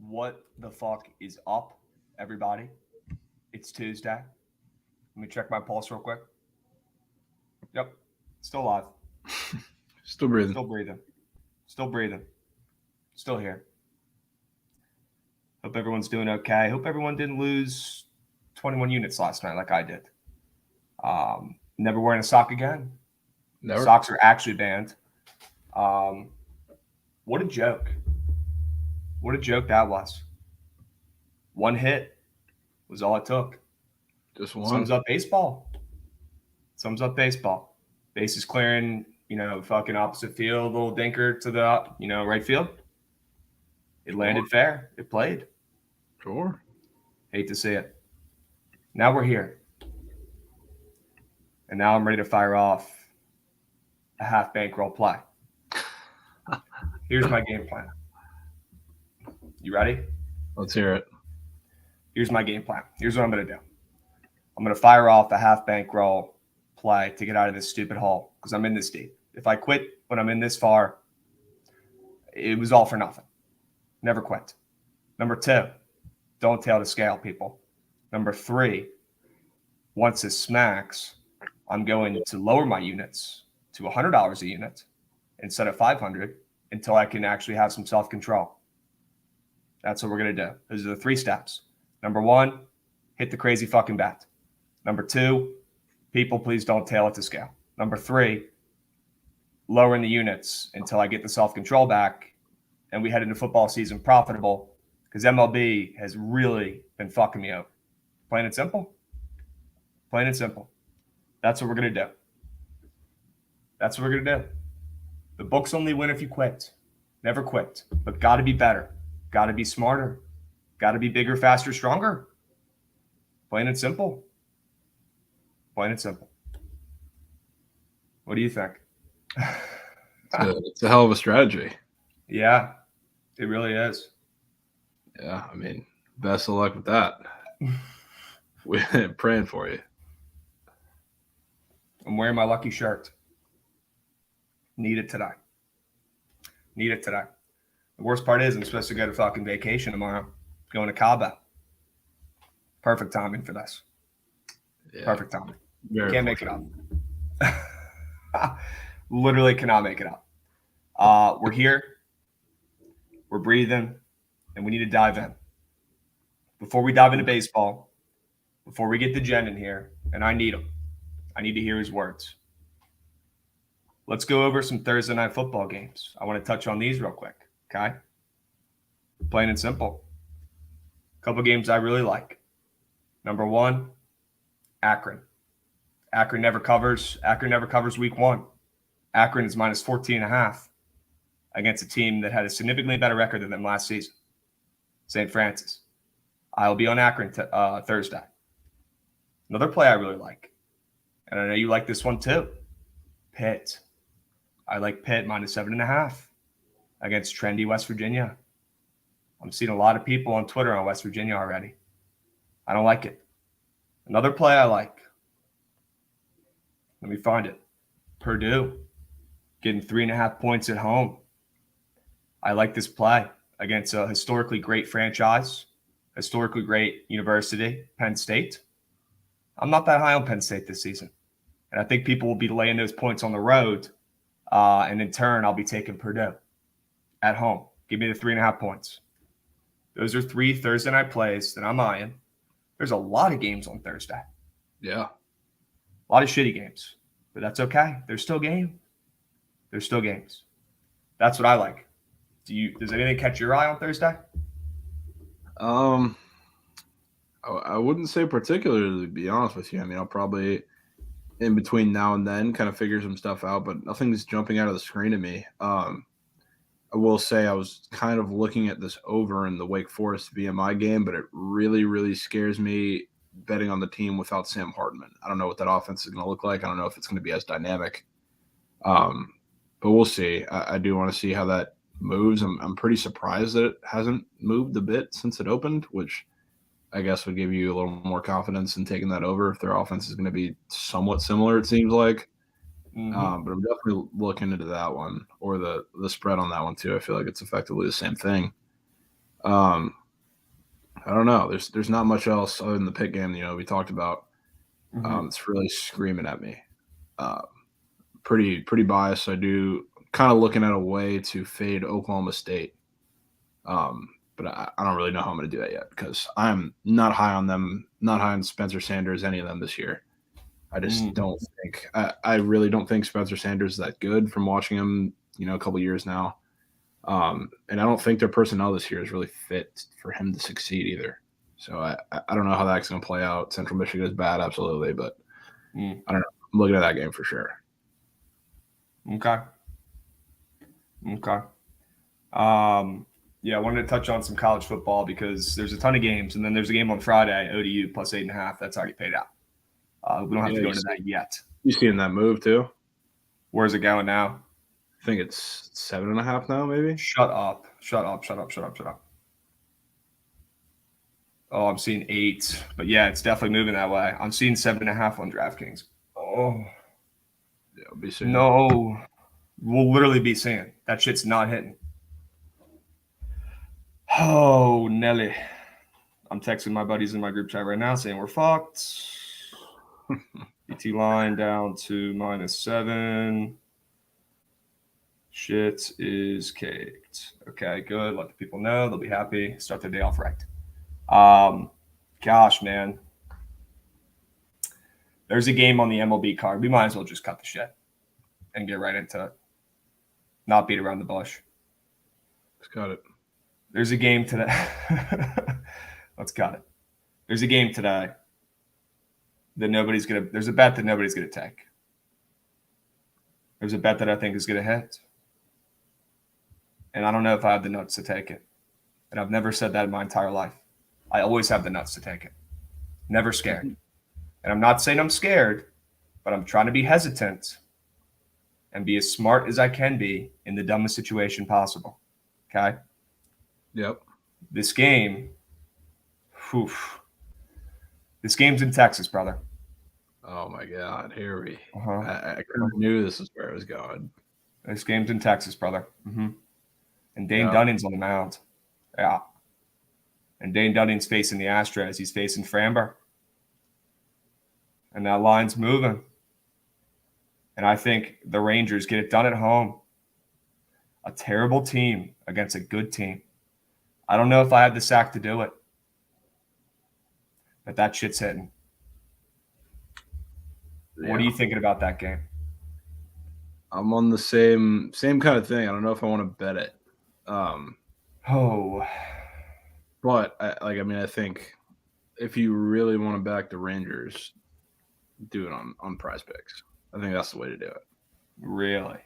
What the fuck is up, everybody? It's Tuesday. Let me check my pulse real quick. Yep, still alive, Still breathing. still breathing, still breathing, still here. Hope everyone's doing okay. Hope everyone didn't lose 21 units last night like I did. Never wearing a sock again. Never. Socks are actually banned. What a joke. What a joke that was. One hit was all it took. Just one. Sums up baseball. Sums up baseball. Bases clearing fucking opposite field, little dinker to the, right field. It landed fair. It played. Sure. Hate to see it. Now we're here. And now I'm ready to fire off a half bankroll play. Here's my game plan. You ready? Let's hear it. Here's my game plan. Here's what I'm going to do. I'm going to fire off a half bankroll play to get out of this stupid hole because I'm in this deep. If I quit when I'm in this far, it was all for nothing. Never quit. Number 2, don't tail the scale, people. Number 3, once this smacks, I'm going to lower my units to $100 a unit instead of $500 until I can actually have some self-control. That's what we're going to do. Those are the 3 steps. Number 1, hit the crazy fucking bet. Number 2, people, please don't tail it to scale. Number 3, lowering the units until I get the self-control back and we head into football season profitable because MLB has really been fucking me over. Plain and simple. Plain and simple. That's what we're going to do. That's what we're going to do. The books only win if you quit. Never quit. But got to be better. Got to be smarter. Got to be bigger, faster, stronger. Plain and simple. Plain and simple. What do you think? It's a hell of a strategy. Yeah, it really is. Yeah, I mean, best of luck with that. We're praying for you. I'm wearing my lucky shirt. Need it today. Need it today. The worst part is I'm supposed to go to fucking vacation tomorrow. Going to Cabo. Perfect timing for this. Yeah, Perfect timing. Can't make it up. Literally cannot make it up. We're here. We're breathing. And we need to dive in. Before we dive into baseball, before we get the Jen in here, and I need him. I need to hear his words. Let's go over some Thursday night football games. I want to touch on these real quick, okay? Plain and simple. A couple games I really like. Number 1, Akron. Akron never covers. Akron never covers week 1. Akron is minus 14.5 against a team that had a significantly better record than them last season. St. Francis. I'll be on Akron Thursday. Another play I really like, and I know you like this one too, Pitt. I like Pitt minus 7.5 against trendy West Virginia. I'm seeing a lot of people on Twitter on West Virginia already. I don't like it. Another play I like. Let me find it. Purdue getting 3.5 points at home. I like this play against a historically great franchise, historically great university, Penn State. I'm not that high on Penn State this season. And I think people will be laying those points on the road. And in turn, I'll be taking Purdue at home. Give me the 3.5 points. Those are 3 Thursday night plays that I'm eyeing. There's a lot of games on Thursday. Yeah. A lot of shitty games. But that's okay. There's still games. There's still games. That's what I like. Does anything catch your eye on Thursday? I wouldn't say particularly, to be honest with you. I mean, I'll probably in between now and then kind of figure some stuff out, but nothing's jumping out of the screen to me. I will say I was kind of looking at this over in the Wake Forest VMI game, but it really, really scares me betting on the team without Sam Hartman. I don't know what that offense is going to look like. I don't know if it's going to be as dynamic. But we'll see. I do want to see how that moves. I'm pretty surprised that it hasn't moved a bit since it opened, which I guess would give you a little more confidence in taking that over if their offense is going to be somewhat similar, it seems like. Mm-hmm. But I'm definitely looking into that one or the spread on that one too. I feel like it's effectively the same thing. I don't know. There's not much else other than the pick game, we talked about. It's really screaming at me. Pretty biased. I do kind of looking at a way to fade Oklahoma State. But I don't really know how I'm going to do that yet because I'm not high on them, not high on Spencer Sanders, any of them this year. I just don't think I really don't think Spencer Sanders is that good from watching him, a couple years now. And I don't think their personnel this year is really fit for him to succeed either. So I don't know how that's going to play out. Central Michigan is bad, absolutely, but I don't know. I'm looking at that game for sure. Okay. Okay. Yeah, I wanted to touch on some college football because there's a ton of games, and then there's a game on Friday, ODU plus 8.5. That's already paid out. We don't have Yeah, to go into that yet. you seeing that move too? Where's it going now? I think it's 7.5 now, maybe. Shut up. Shut up. Shut up. Shut up. Shut up. Oh, I'm seeing 8. But yeah, it's definitely moving that way. I'm seeing 7.5 on DraftKings. Oh, Yeah, I'll be seeing. no. We'll literally be seeing. That shit's not hitting. Oh, Nelly. I'm texting my buddies in my group chat right now saying we're fucked. BT line down to -7. Shit is caked. Okay, good. Let the people know. They'll be happy. Start their day off right. Gosh, man. There's a game on the MLB card. We might as well just cut the shit and get right into it. Not beat around the bush. Let's cut it. There's a game today. Let's cut it. There's a game today that there's a bet that nobody's gonna take. There's a bet that I think is gonna hit. And I don't know if I have the nuts to take it. And I've never said that in my entire life. I always have the nuts to take it. Never scared. And I'm not saying I'm scared, but I'm trying to be hesitant and be as smart as I can be in the dumbest situation possible. Okay? Yep. This game, this game's in Texas, brother. Oh my God, here we. Uh-huh. I knew this is where it was going. This game's in Texas, brother. Mm-hmm. And Dane Yeah. Dunning's on the mound. Yeah. And Dane Dunning's facing the Astros. He's facing Framber. And that line's moving. And I think the Rangers get it done at home. A terrible team against a good team. I don't know if I have the sack to do it. But that shit's hitting. Yeah. What are you thinking about that game? I'm on the same kind of thing. I don't know if I want to bet it. But I think if you really want to back the Rangers, do it on Prize Picks. I think that's the way to do it. Really?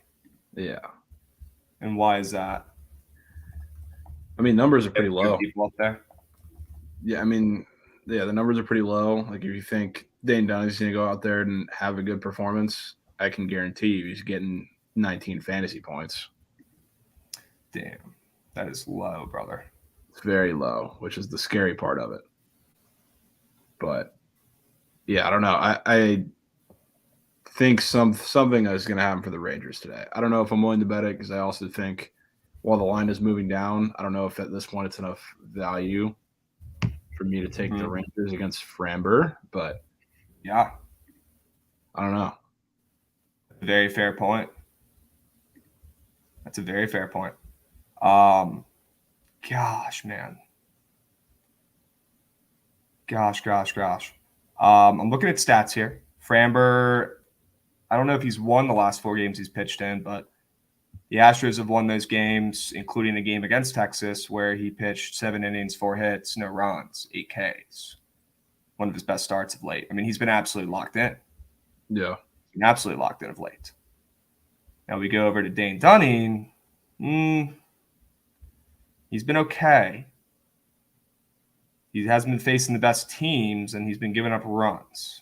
Yeah. And why is that? I mean, numbers are pretty low. People up there. Yeah, I mean, yeah, the numbers are pretty low. Like if you think Dane Dunning's going to go out there and have a good performance, I can guarantee you he's getting 19 fantasy points. Damn, that is low, brother. It's very low, which is the scary part of it. But yeah, I don't know. I think something is going to happen for the Rangers today. I don't know if I'm willing to bet it because I also think while the line is moving down, I don't know if at this point it's enough value for me to take the Rangers against Framber. But yeah, I don't know. Very fair point. That's a very fair point. Gosh, man. Gosh. I'm looking at stats here. Framber, I don't know if he's won the last 4 games he's pitched in, but the Astros have won those games, including a game against Texas where he pitched 7 innings, 4 hits, no runs, 8 Ks. One of his best starts of late. I mean, he's been absolutely locked in. Yeah. Absolutely locked in of late. Now we go over to Dane Dunning. He's been okay. He hasn't been facing the best teams, and he's been giving up runs.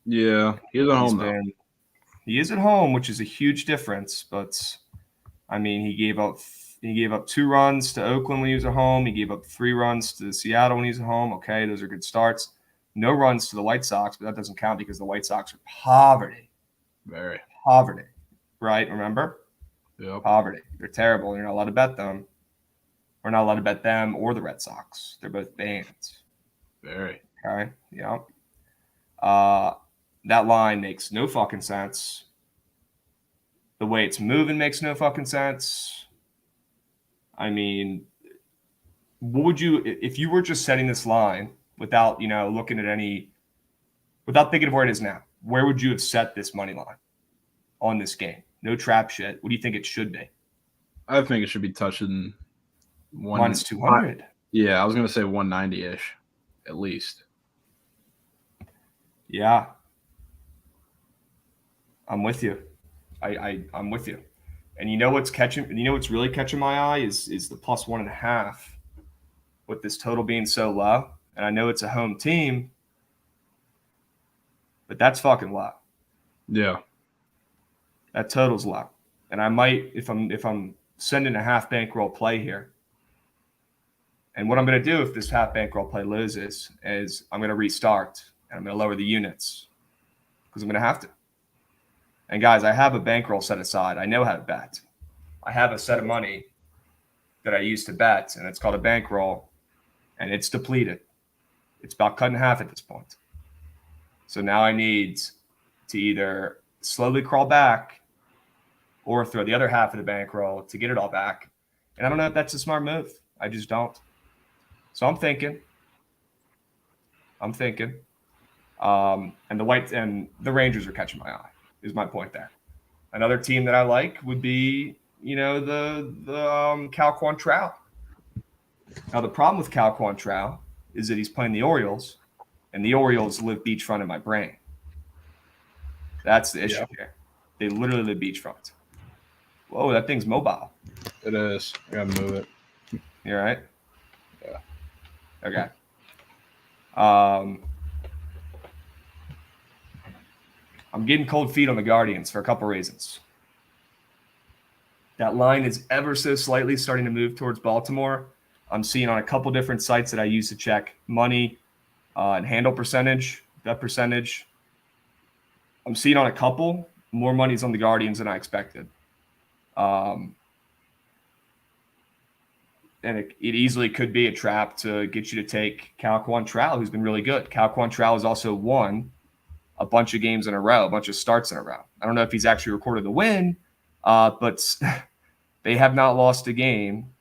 Yeah, he's at home though. He is at home, which is a huge difference. But I mean, he gave up 2 runs to Oakland when he was at home. He gave up 3 runs to Seattle when he was at home. Okay, those are good starts. No runs to the White Sox, but that doesn't count because the White Sox are poverty. Very poverty, right? Remember? Yep. Poverty. They're terrible. You're not allowed to bet them. We're not allowed to bet them or the Red Sox. They're both banned. Very. Okay. Yeah. That line makes no fucking sense. The way it's moving makes no fucking sense. I mean, what would you, if you were just setting this line without, looking at without thinking of where it is now, where would you have set this money line on this game? No trap shit. What do you think it should be? I think it should be touching minus 200. Yeah, I was going to say 190-ish at least. Yeah. I'm with you. I'm with you. And you know what's really catching my eye is the plus 1.5 with this total being so low. And I know it's a home team, but that's fucking low. Yeah. That total's low. And I might, if I'm sending a half bankroll play here, and what I'm going to do if this half bankroll play loses is I'm going to restart and I'm going to lower the units because I'm going to have to. And guys, I have a bankroll set aside. I know how to bet. I have a set of money that I use to bet, and it's called a bankroll, and it's depleted. It's about cut in half at this point. So now I need to either slowly crawl back or throw the other half of the bankroll to get it all back. And I don't know if that's a smart move. I just don't. So I'm thinking. And the Rangers are catching my eye, is my point there. Another team that I like would be, the Cal Quantrill. Now, the problem with Cal Quantrill is that he's playing the Orioles, and the Orioles live beachfront in my brain. That's the issue here. They literally live beachfront. Whoa, that thing's mobile. It is. I gotta move it. You all right? Yeah. Okay. I'm getting cold feet on the Guardians for a couple reasons. That line is ever so slightly starting to move towards Baltimore. I'm seeing on a couple different sites that I use to check money and handle percentage, bet percentage. I'm seeing on a couple more money's on the Guardians than I expected. And it easily could be a trap to get you to take Cal Quantrill, who's been really good. Cal Quantrill has also won a bunch of games in a row, a bunch of starts in a row. I don't know if he's actually recorded the win, but they have not lost a game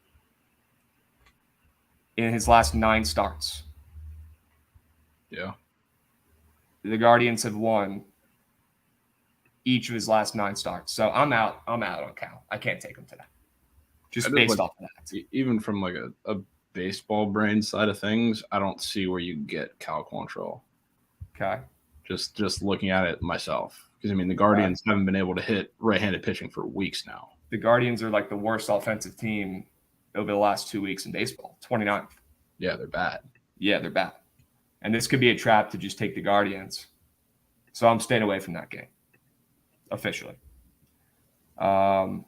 in his last 9 starts. Yeah. The Guardians have won each of his last 9 starts. So I'm out on Cal. I can't take him today. Just based off of that. Even from like a baseball brain side of things, I don't see where you get Cal Quantrill. Okay. Just looking at it myself. Because, I mean, the Guardians haven't been able to hit right-handed pitching for weeks now. The Guardians are like the worst offensive team over the last 2 weeks in baseball, 29th. Yeah, they're bad. Yeah, they're bad. And this could be a trap to just take the Guardians. So I'm staying away from that game, officially. Gosh.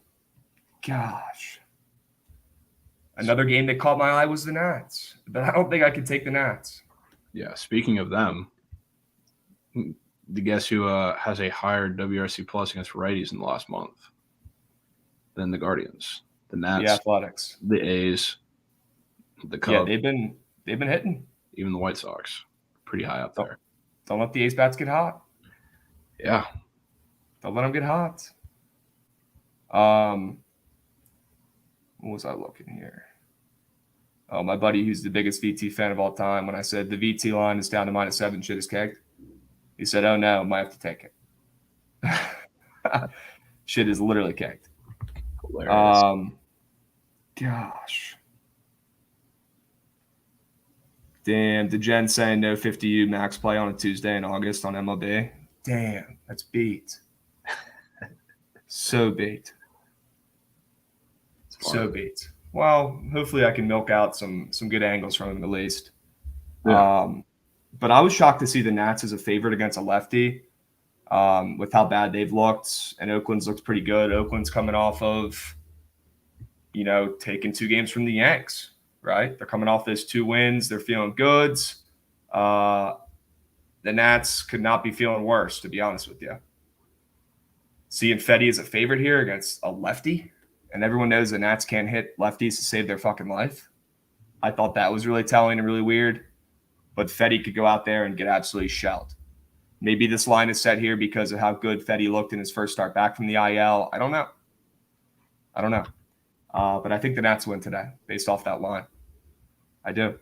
Another game that caught my eye was the Nats. But I don't think I could take the Nats. Yeah, speaking of them, guess who has a higher WRC plus against righties in the last month than the Guardians? The Nats, the Athletics, the A's, the Cubs. Yeah, they've been hitting. Even the White Sox, pretty high up there. Don't let the A's bats get hot. Yeah, don't let them get hot. What was I looking here? Oh, my buddy, who's the biggest VT fan of all time, when I said the VT line is down to -7, shit is kegged. He said, "Oh no, might have to take it." Shit is literally kegged. Hilarious. Gosh. Damn, DeGen saying no 50U max play on a Tuesday in August on MLB. Damn, that's beat. So beat. So beat. Well, hopefully I can milk out some good angles from him at least. Yeah. But I was shocked to see the Nats as a favorite against a lefty with how bad they've looked. And Oakland's looked pretty good. Oakland's coming off of, taking 2 games from the Yanks, right? They're coming off those 2 wins. They're feeling goods. The Nats could not be feeling worse, to be honest with you. Seeing Fetty as a favorite here against a lefty, and everyone knows the Nats can't hit lefties to save their fucking life. I thought that was really telling and really weird. But Fetty could go out there and get absolutely shelled. Maybe this line is set here because of how good Fetty looked in his first start back from the IL. I don't know. But I think the Nats win today based off that line. I do.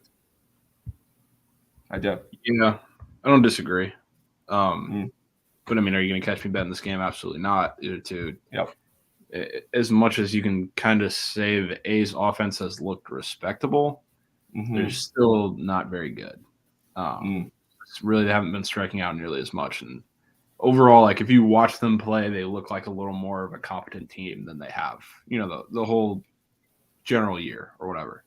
Yeah, I don't disagree. But, I mean, are you going to catch me betting this game? Absolutely not. Either two. Yep. As much as you can kind of say the A's offense has looked respectable, they're still not very good. Really, they haven't been striking out nearly as much. And overall, like if you watch them play, they look like a little more of a competent team than they have, the whole general year or whatever.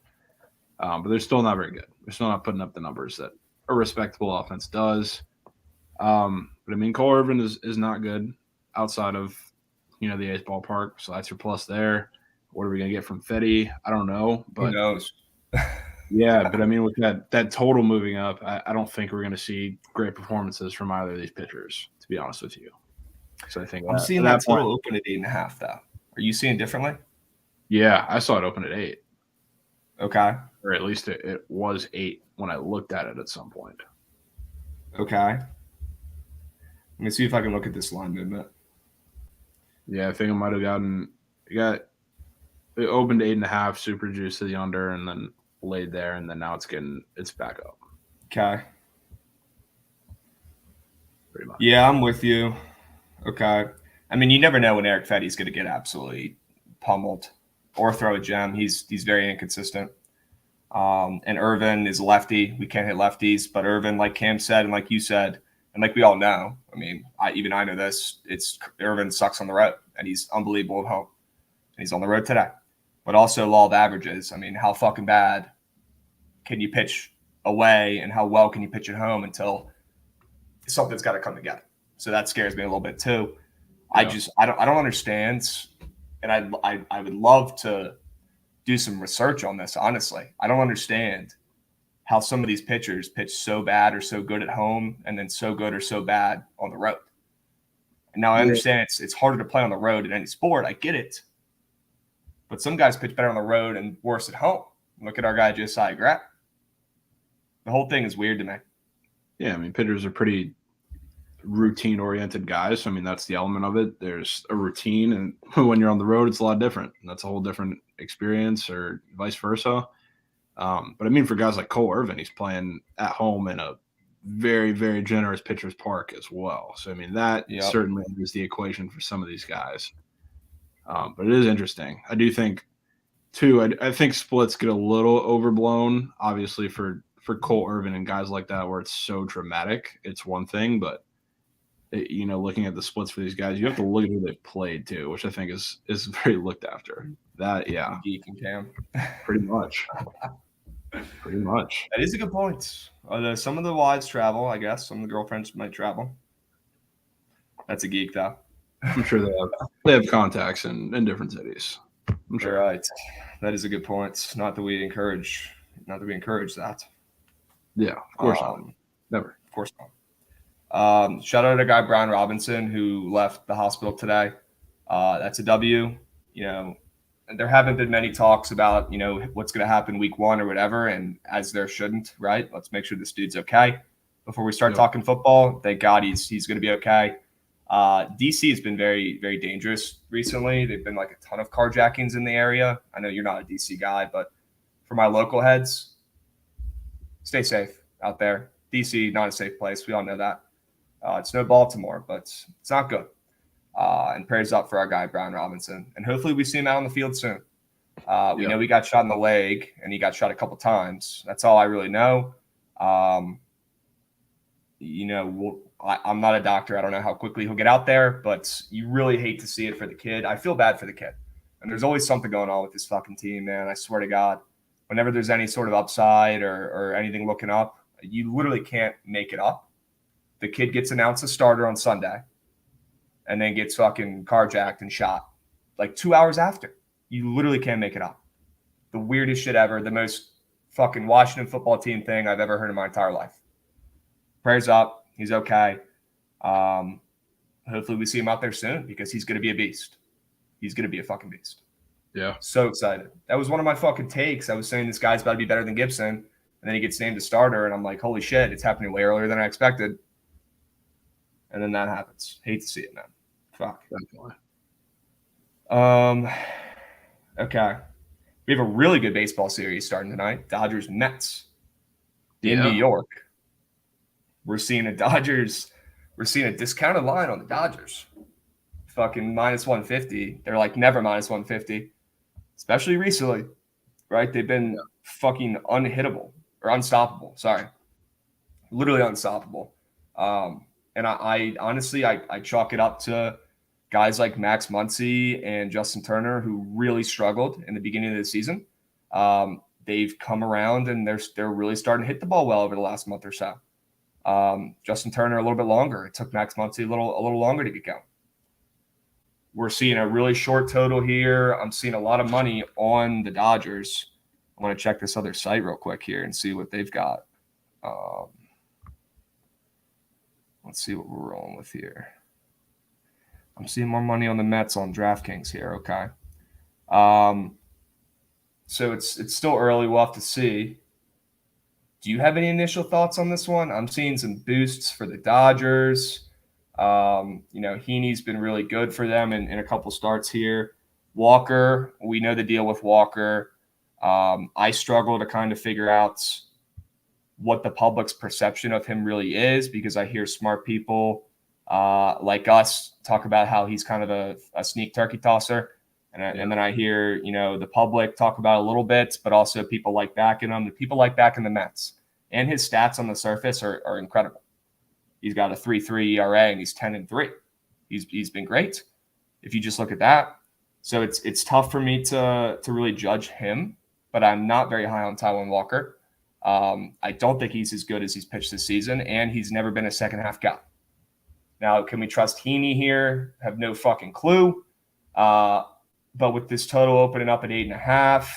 But they're still not very good. They're still not putting up the numbers that a respectable offense does. But I mean, Cole Irvin is not good outside of the A's ballpark, so that's your plus there. What are we gonna get from Fetty? I don't know, Who but knows? yeah, but I mean, with that total moving up, I don't think we're gonna see great performances from either of these pitchers, to be honest with you. So I think I'm seeing at that that point, total open at 8.5, though. Are you seeing differently? yeah, I saw it open at 8, Okay. or at least it was 8 when I looked at it at some point. Okay. Let me see if I can look at this line movement. Yeah, I think it might have it opened 8.5, super juice to the under, and then laid there, and then now it's back up. Okay. Pretty much. Yeah, I'm with you. Okay. I mean, you never know when Eric Fetty's going to get absolutely pummeled or throw a gem. He's very inconsistent. And Irvin is lefty. We can't hit lefties, but Irvin, like Cam said, and like you said, and like we all know, I mean, I know this. It's Irvin sucks on the road, and he's unbelievable at home. And he's on the road today. But also law of averages. I mean, how fucking bad can you pitch away, and how well can you pitch at home until something's got to come together? So that scares me a little bit too. Yeah. I don't understand, and I would love to do some research on this. Honestly, I don't understand how some of these pitchers pitch so bad or so good at home, and then so good or so bad on the road. And now I understand it's harder to play on the road in any sport. I get it, but some guys pitch better on the road and worse at home. Look at our guy Josiah Grapp. The whole thing is weird to me. Yeah, I mean, pitchers are pretty routine-oriented guys. So, I mean, that's the element of it. There's a routine, and when you're on the road, it's a lot different. And that's a whole different experience, or vice versa. But I mean, for guys like Cole Irvin, he's playing at home in a very, very generous pitcher's park as well. So, I mean, that certainly is the equation for some of these guys. But it is interesting. I do think, too, I think splits get a little overblown, obviously, for Cole Irvin and guys like that, where it's so dramatic. It's one thing, but looking at the splits for these guys, you have to look at who they've played too, which I think is very looked after. That, yeah, Geek and Cam, pretty much. Pretty much. That is a good point. Some of the wives travel, I guess. Some of the girlfriends might travel. That's a geek, though. I'm sure they have contacts in different cities. I'm sure. You're right. That is a good point. Not that we encourage that. Yeah, of course not. Never. Of course not. Shout out to guy Brian Robinson, who left the hospital today. That's a W. There haven't been many talks about what's going to happen week 1 or whatever, and as there shouldn't, right? Let's make sure this dude's okay before we start talking football. Thank God he's going to be okay. DC has been very, very dangerous recently. They've been like a ton of carjackings in the area. I know you're not a DC guy, but for my local heads, stay safe out there. DC, not a safe place. We all know that. It's no Baltimore, but it's not good. And prayers up for our guy, Brian Robinson. And hopefully we see him out on the field soon. We know he got shot in the leg, and he got shot a couple times. That's all I really know. I'm not a doctor. I don't know how quickly he'll get out there, but you really hate to see it for the kid. I feel bad for the kid. And there's always something going on with this fucking team, man. I swear to God. Whenever there's any sort of upside or anything looking up, you literally can't make it up. The kid gets announced a starter on Sunday and then gets fucking carjacked and shot like 2 hours after. You literally can't make it up. The weirdest shit ever. The most fucking Washington football team thing I've ever heard in my entire life. Prayers up. He's okay. Hopefully we see him out there soon, because he's going to be a beast. He's going to be a fucking beast. Yeah. So excited. That was one of my fucking takes. I was saying this guy's about to be better than Gibson, and then he gets named a starter, and I'm like, holy shit, it's happening way earlier than I expected. And then that happens. Hate to see it, man. Fuck. Definitely. Okay. We have a really good baseball series starting tonight. Dodgers Mets in New York. We're seeing a discounted line on the Dodgers. Fucking minus 150. They're like never minus 150, especially recently, right? They've been fucking unhittable or unstoppable. Sorry. Literally unstoppable. And I honestly, I chalk it up to guys like Max Muncy and Justin Turner, who really struggled in the beginning of the season. They've come around and they're really starting to hit the ball well over the last month or so. Justin Turner a little bit longer. It took Max Muncy a little longer to get going. We're seeing a really short total here. I'm seeing a lot of money on the Dodgers. I want to check this other site real quick here and see what they've got. Let's see what we're rolling with here. I'm seeing more money on the Mets on DraftKings here. Okay. So it's still early. We'll have to see. Do you have any initial thoughts on this one? I'm seeing some boosts for the Dodgers. Heaney's been really good for them in a couple starts here. Walker, we know the deal with Walker. I struggle to kind of figure out what the public's perception of him really is, because I hear smart people like us talk about how he's kind of a sneak turkey tosser. And then I hear, the public talk about it a little bit, but also people like backing him. The people like backing the Mets. And his stats on the surface are incredible. He's got a 3.3 ERA and he's 10-3. He's been great if you just look at that. So it's tough for me to really judge him, but I'm not very high on Taijuan Walker. I don't think he's as good as he's pitched this season, and he's never been a second half guy. Now, can we trust Heaney here? Have no fucking clue. But with this total opening up at 8.5,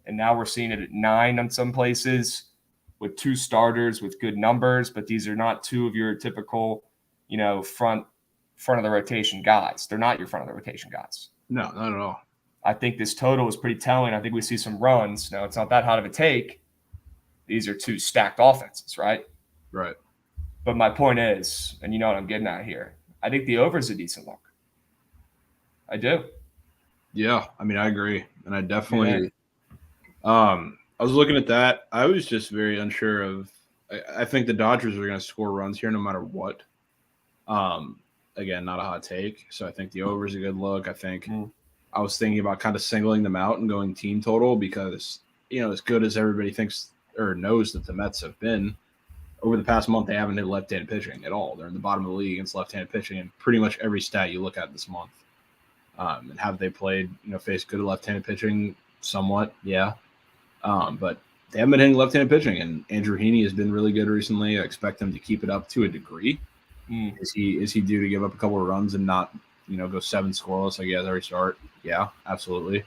and now we're seeing it at 9 on some places with 2 starters with good numbers, but these are not 2 of your typical, front of the rotation guys. They're not your front of the rotation guys. No, not at all. I think this total is pretty telling. I think we see some runs. Now, it's not that hot of a take. These are 2 stacked offenses, right? Right. But my point is, and you know what I'm getting at here, I think the over is a decent look. I do. Yeah, I mean, I agree. And I definitely I was looking at that. I was just very unsure of I think the Dodgers are going to score runs here no matter what. Again, not a hot take. So I think the over is a good look. I think I was thinking about kind of singling them out and going team total because, as good as everybody thinks or knows that the Mets have been, over the past month, they haven't hit left-handed pitching at all. They're in the bottom of the league against left-handed pitching in pretty much every stat you look at this month. And have they played, faced good left-handed pitching somewhat? Yeah. But they haven't been hitting left-handed pitching, and Andrew Heaney has been really good recently. I expect them to keep it up to a degree. Is he due to give up a couple of runs and not, go 7 scoreless like he has every start? Yeah, absolutely.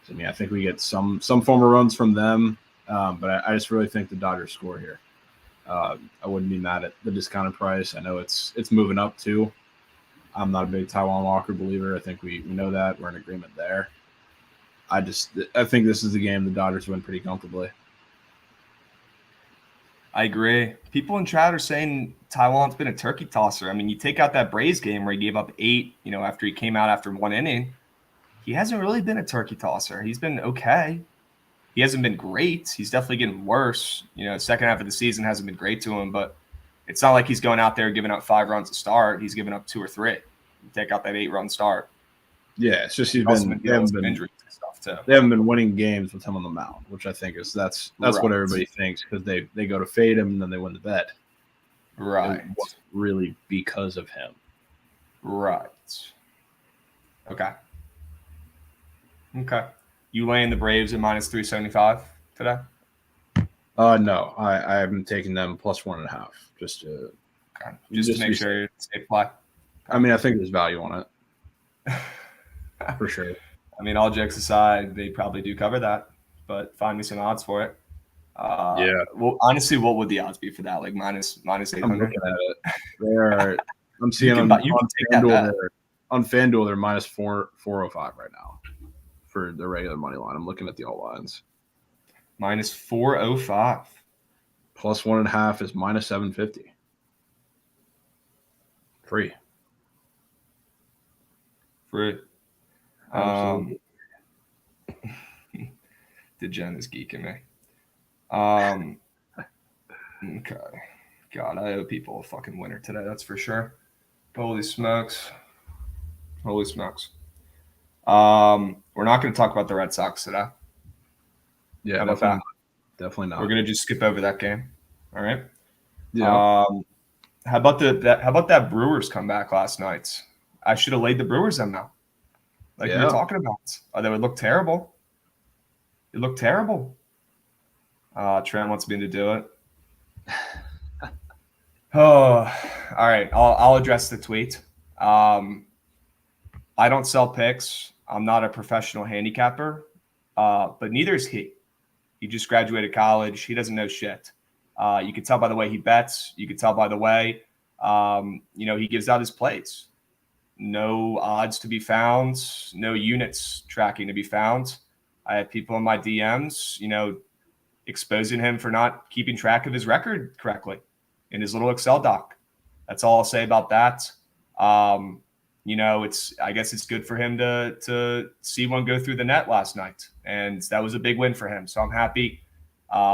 So, I think we get some form of runs from them, but I just really think the Dodgers score here. I wouldn't be mad at the discounted price. I know it's moving up too. I'm not a big Taijuan Walker believer. I think we know that. We're in agreement there. I think this is the game the Dodgers win pretty comfortably. I agree. People in chat are saying Taijuan's been a turkey tosser. I mean, you take out that Braves game where he gave up 8, after he came out after 1 inning. He hasn't really been a turkey tosser. He's been okay. He hasn't been great. He's definitely getting worse. Second half of the season hasn't been great to him, but it's not like he's going out there giving up 5 runs to start. He's giving up 2 or 3. You take out that 8-run start. Yeah, it's just they haven't been injuries and stuff too. They haven't been winning games with him on the mound, which I think that's right. What everybody thinks because they go to fade him and then they win the bet. Right. It wasn't really because of him. Right. Okay. You laying the Braves at minus 375 today? No, I haven't taken them plus 1.5 just to make sure it's safe play. I mean, I think there's value on it for sure. I mean, all jokes aside, they probably do cover that, but find me some odds for it. Yeah. Well, honestly, what would the odds be for that? Like minus 800? I'm looking at it. I'm seeing on FanDuel they're minus 405 right now for the regular money line. I'm looking at the all lines. Minus 405. Plus 1.5 is minus 750. Free. Jen is geeking me. Okay. God, I owe people a fucking winner today. That's for sure. Holy smokes. We're not going to talk about the Red Sox today. Yeah, how about that? Definitely not. We're going to just skip over that game. All right. Yeah. How about that Brewers comeback last night? I should have laid the Brewers in now. Like we were talking about. They would look terrible. It looked terrible. Trent wants me to do it. Oh, all right. I'll address the tweet. I don't sell picks. I'm not a professional handicapper, but neither is he. He just graduated college. He doesn't know shit. You can tell by the way he bets. You can tell by the way, he gives out his plays. No odds to be found. No units tracking to be found. I had people in my DMs, exposing him for not keeping track of his record correctly in his little Excel doc. That's all I'll say about that. I guess it's good for him to see one go through the net last night, and that was a big win for him. So I'm happy.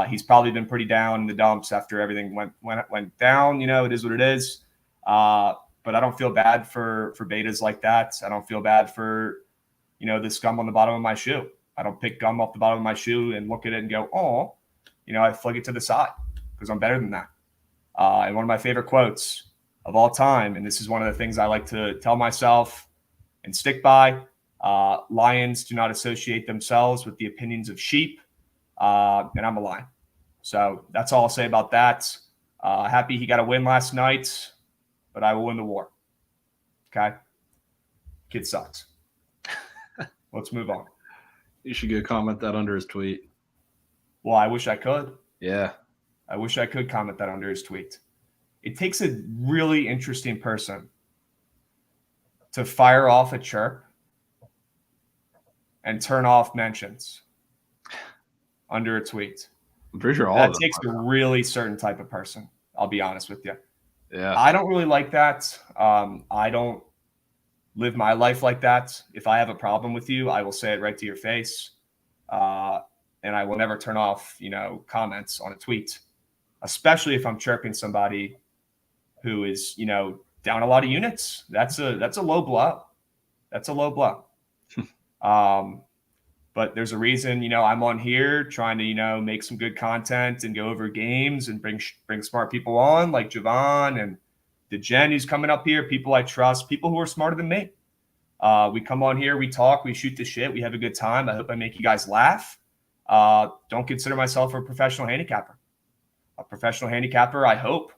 He's probably been pretty down in the dumps after everything went down. It is what it is. But I don't feel bad for betas like that. I don't feel bad for this gum on the bottom of my shoe. I don't pick gum off the bottom of my shoe and look at it and go, oh, I flick it to the side because I'm better than that. And one of my favorite quotes of all time, and this is one of the things I like to tell myself and stick by, lions do not associate themselves with the opinions of sheep, and I'm a lion. So that's all I'll say about that. Happy he got a win last night, but I will win the war. Okay? Kid sucks. Let's move on. You should go comment that under his tweet. Well, I wish I could. Yeah. I wish I could comment that under his tweet. It takes a really interesting person to fire off a chirp and turn off mentions under a tweet. I'm pretty sure all that of them takes a really certain type of person. I'll be honest with you. Yeah. I don't really like that. I don't live my life like that. If I have a problem with you, I will say it right to your face. And I will never turn off, comments on a tweet, especially if I'm chirping somebody who is, down a lot of units. That's a low blow. That's a low blow. But there's a reason, I'm on here trying to, make some good content and go over games and bring smart people on like Jovan and the Jen who's coming up here, people I trust, people who are smarter than me. We come on here, we talk, we shoot the shit, we have a good time. I hope I make you guys laugh. Don't consider myself a professional handicapper. A professional handicapper, I hope,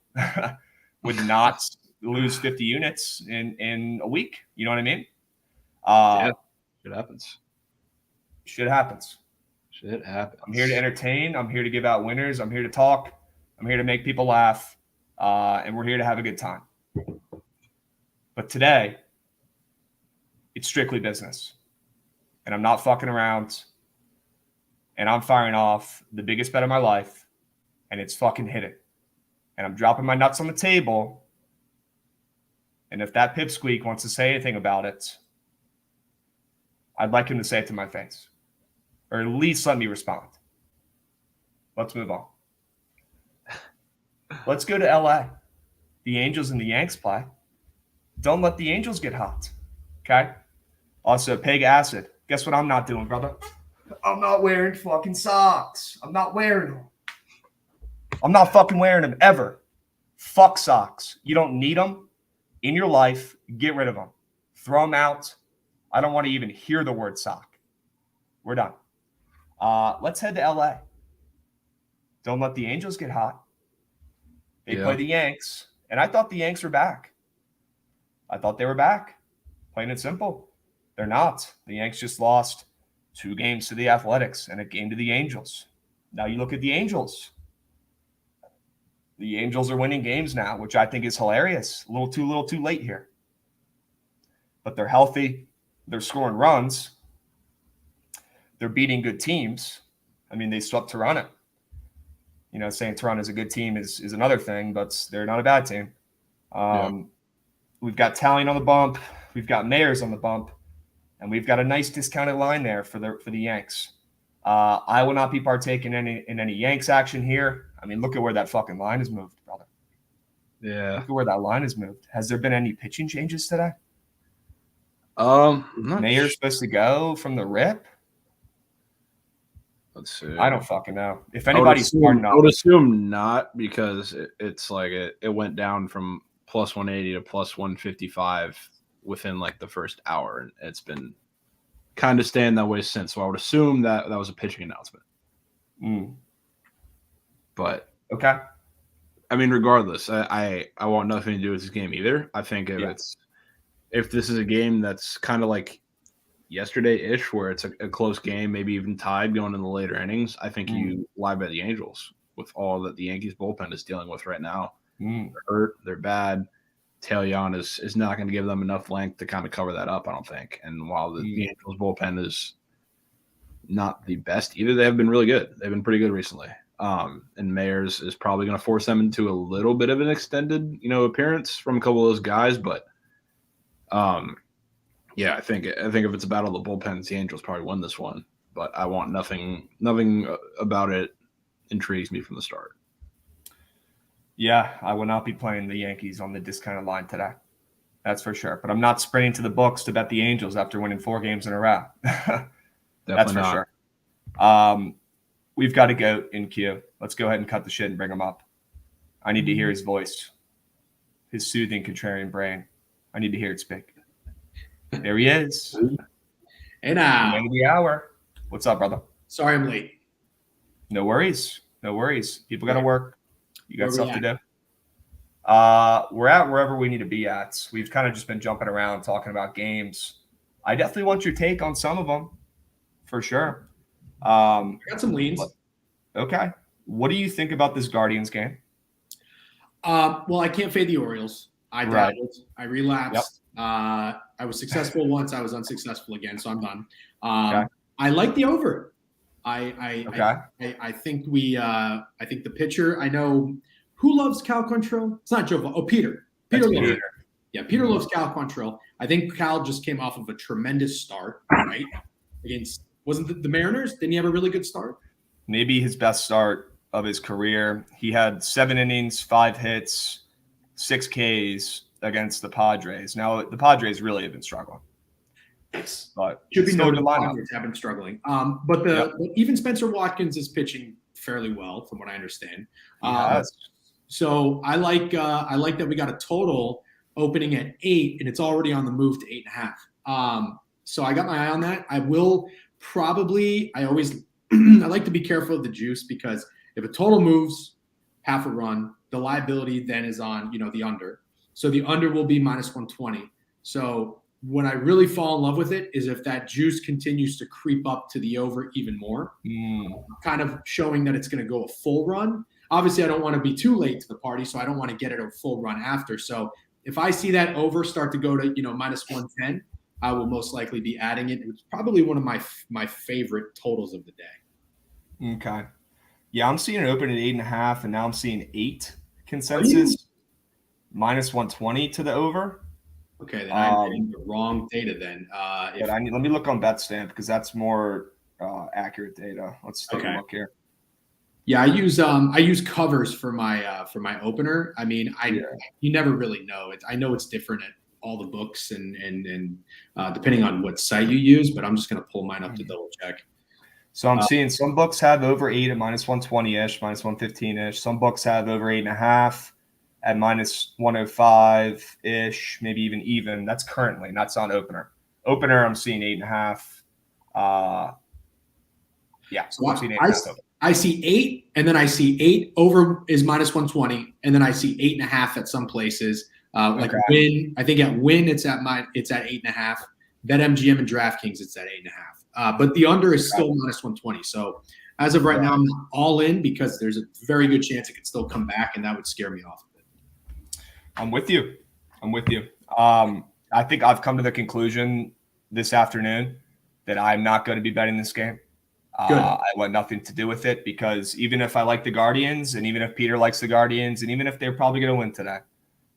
would not lose 50 units in a week. You know what I mean? Yeah, it happens. Shit happens. Shit happens. I'm here to entertain. I'm here to give out winners. I'm here to talk. I'm here to make people laugh. And we're here to have a good time. But today, it's strictly business. And I'm not fucking around. And I'm firing off the biggest bet of my life. And it's fucking hit it. And I'm dropping my nuts on the table. And if that pipsqueak wants to say anything about it, I'd like him to say it to my face. Or at least let me respond. Let's move on. Let's go to LA. The Angels and the Yanks play. Don't let the Angels get hot. Okay? Also, Peg Acid. Guess what I'm not doing, brother? I'm not wearing fucking socks. I'm not wearing them. I'm not fucking wearing them ever. Fuck socks. You don't need them in your life. Get rid of them. Throw them out. I don't want to even hear the word sock. We're done. Let's head to LA. Don't let the Angels get hot. They play the Yanks. And I thought the Yanks were back. I thought they were back. Plain and simple. They're not. The Yanks just lost 2 games to the Athletics and a game to the Angels. Now you look at the Angels. The Angels are winning games now, which I think is hilarious. A little too late here. But they're healthy. They're scoring runs. They're beating good teams. I mean, they swept Toronto. Saying Toronto is a good team is another thing, but they're not a bad team. We've got Tallien on the bump. We've got Mayers on the bump. And we've got a nice discounted line there for the Yanks. I will not be partaking in any Yanks action here. I mean, look at where that fucking line has moved, brother. Yeah. Look at where that line has moved. Has there been any pitching changes today? Mayer's supposed to go from the rip? Let's see. I don't fucking know. If anybody's smart I enough, would assume not, because it's like it went down from plus 180 to plus 155 within like the first hour, and it's been kind of staying that way since. So I would assume that was a pitching announcement. But okay. I mean, regardless, I want nothing to do with this game either. I think if this is a game that's kind of like yesterday-ish, where it's a close game, maybe even tied going in the later innings, I think you lie by the Angels with all that the Yankees bullpen is dealing with right now. They're hurt, they're bad. Taillon is not going to give them enough length to kind of cover that up, I don't think. And while the Angels bullpen is not the best either, they have been really good. They've been pretty good recently. And Mayers is probably going to force them into a little bit of an extended, appearance from a couple of those guys. But, yeah, I think if it's a battle of the bullpens, the Angels probably win this one. But I want nothing about it intrigues me from the start. Yeah, I will not be playing the Yankees on the discounted line today. That's for sure. But I'm not sprinting to the books to bet the Angels after winning 4 games in a row. That's for sure. We've got a goat in queue. Let's go ahead and cut the shit and bring him up. I need to hear his voice, his soothing contrarian brain. I need to hear it speak. There he is. Hey now. End of the hour. What's up, brother? Sorry I'm late. No worries. No worries. People got to work. You got stuff to do. We're at wherever we need to be at. We've kind of just been jumping around talking about games. I definitely want your take on some of them, for sure. I got some leans. Okay. What do you think about this Guardians game? Well, I can't fade the Orioles. I dabbled. I relapsed. Yep. I was successful once. I was unsuccessful again, so I'm done. Okay. I like the over. I think I think the pitcher. I know who loves Cal Quantrill. It's not Jovan. Oh, Peter. Peter loves it. Yeah, Peter loves Cal Quantrill. I think Cal just came off of a tremendous start, right? Against wasn't the Mariners? Didn't he have a really good start? Maybe his best start of his career. He had 7 innings, 5 hits, 6 Ks against the Padres. Now the Padres really have been struggling. Yes, but should be noted. The Padres have been struggling. But even Spencer Watkins is pitching fairly well, from what I understand. So I like that we got a total opening at 8, and it's already on the move to 8.5. So I got my eye on that. I will probably. I always I like to be careful of the juice, because if a total moves half a run, the liability then is on the under. So the under will be minus 120. So when I really fall in love with it is if that juice continues to creep up to the over even more, kind of showing that it's going to go a full run. Obviously, I don't want to be too late to the party, so I don't want to get it a full run after. So if I see that over start to go to minus 110, I will most likely be adding it. It's probably one of my favorite totals of the day. Okay. Yeah, I'm seeing it open at 8.5, and now I'm seeing 8 consensus, minus 120 to the over. Okay, then I'm getting the wrong data then. Let me look on BetStamp, because that's more accurate data. Let's take a look here. Yeah, I use covers for my opener. I mean, you never really know. I know it's different at all the books and depending on what site you use, but I'm just going to pull mine up to double check. So I'm seeing some books have over 8 at minus 120-ish, minus 115-ish. Some books have over 8.5 at minus 105-ish, maybe even. That's currently, that's on opener. Opener, I'm seeing 8.5. So I'm seeing 8.5. I see 8, and then I see 8 over is minus 120, and then I see 8.5 at some places. Win, I think at Win it's at 8.5. BetMGM and DraftKings it's at 8.5. But the under is still minus 120. So as of right now, I'm all in, because there's a very good chance it could still come back, and that would scare me off of it. I'm with you. I think I've come to the conclusion this afternoon that I'm not going to be betting this game. I want nothing to do with it, because even if I like the Guardians, and even if Peter likes the Guardians, and even if they're probably going to win today,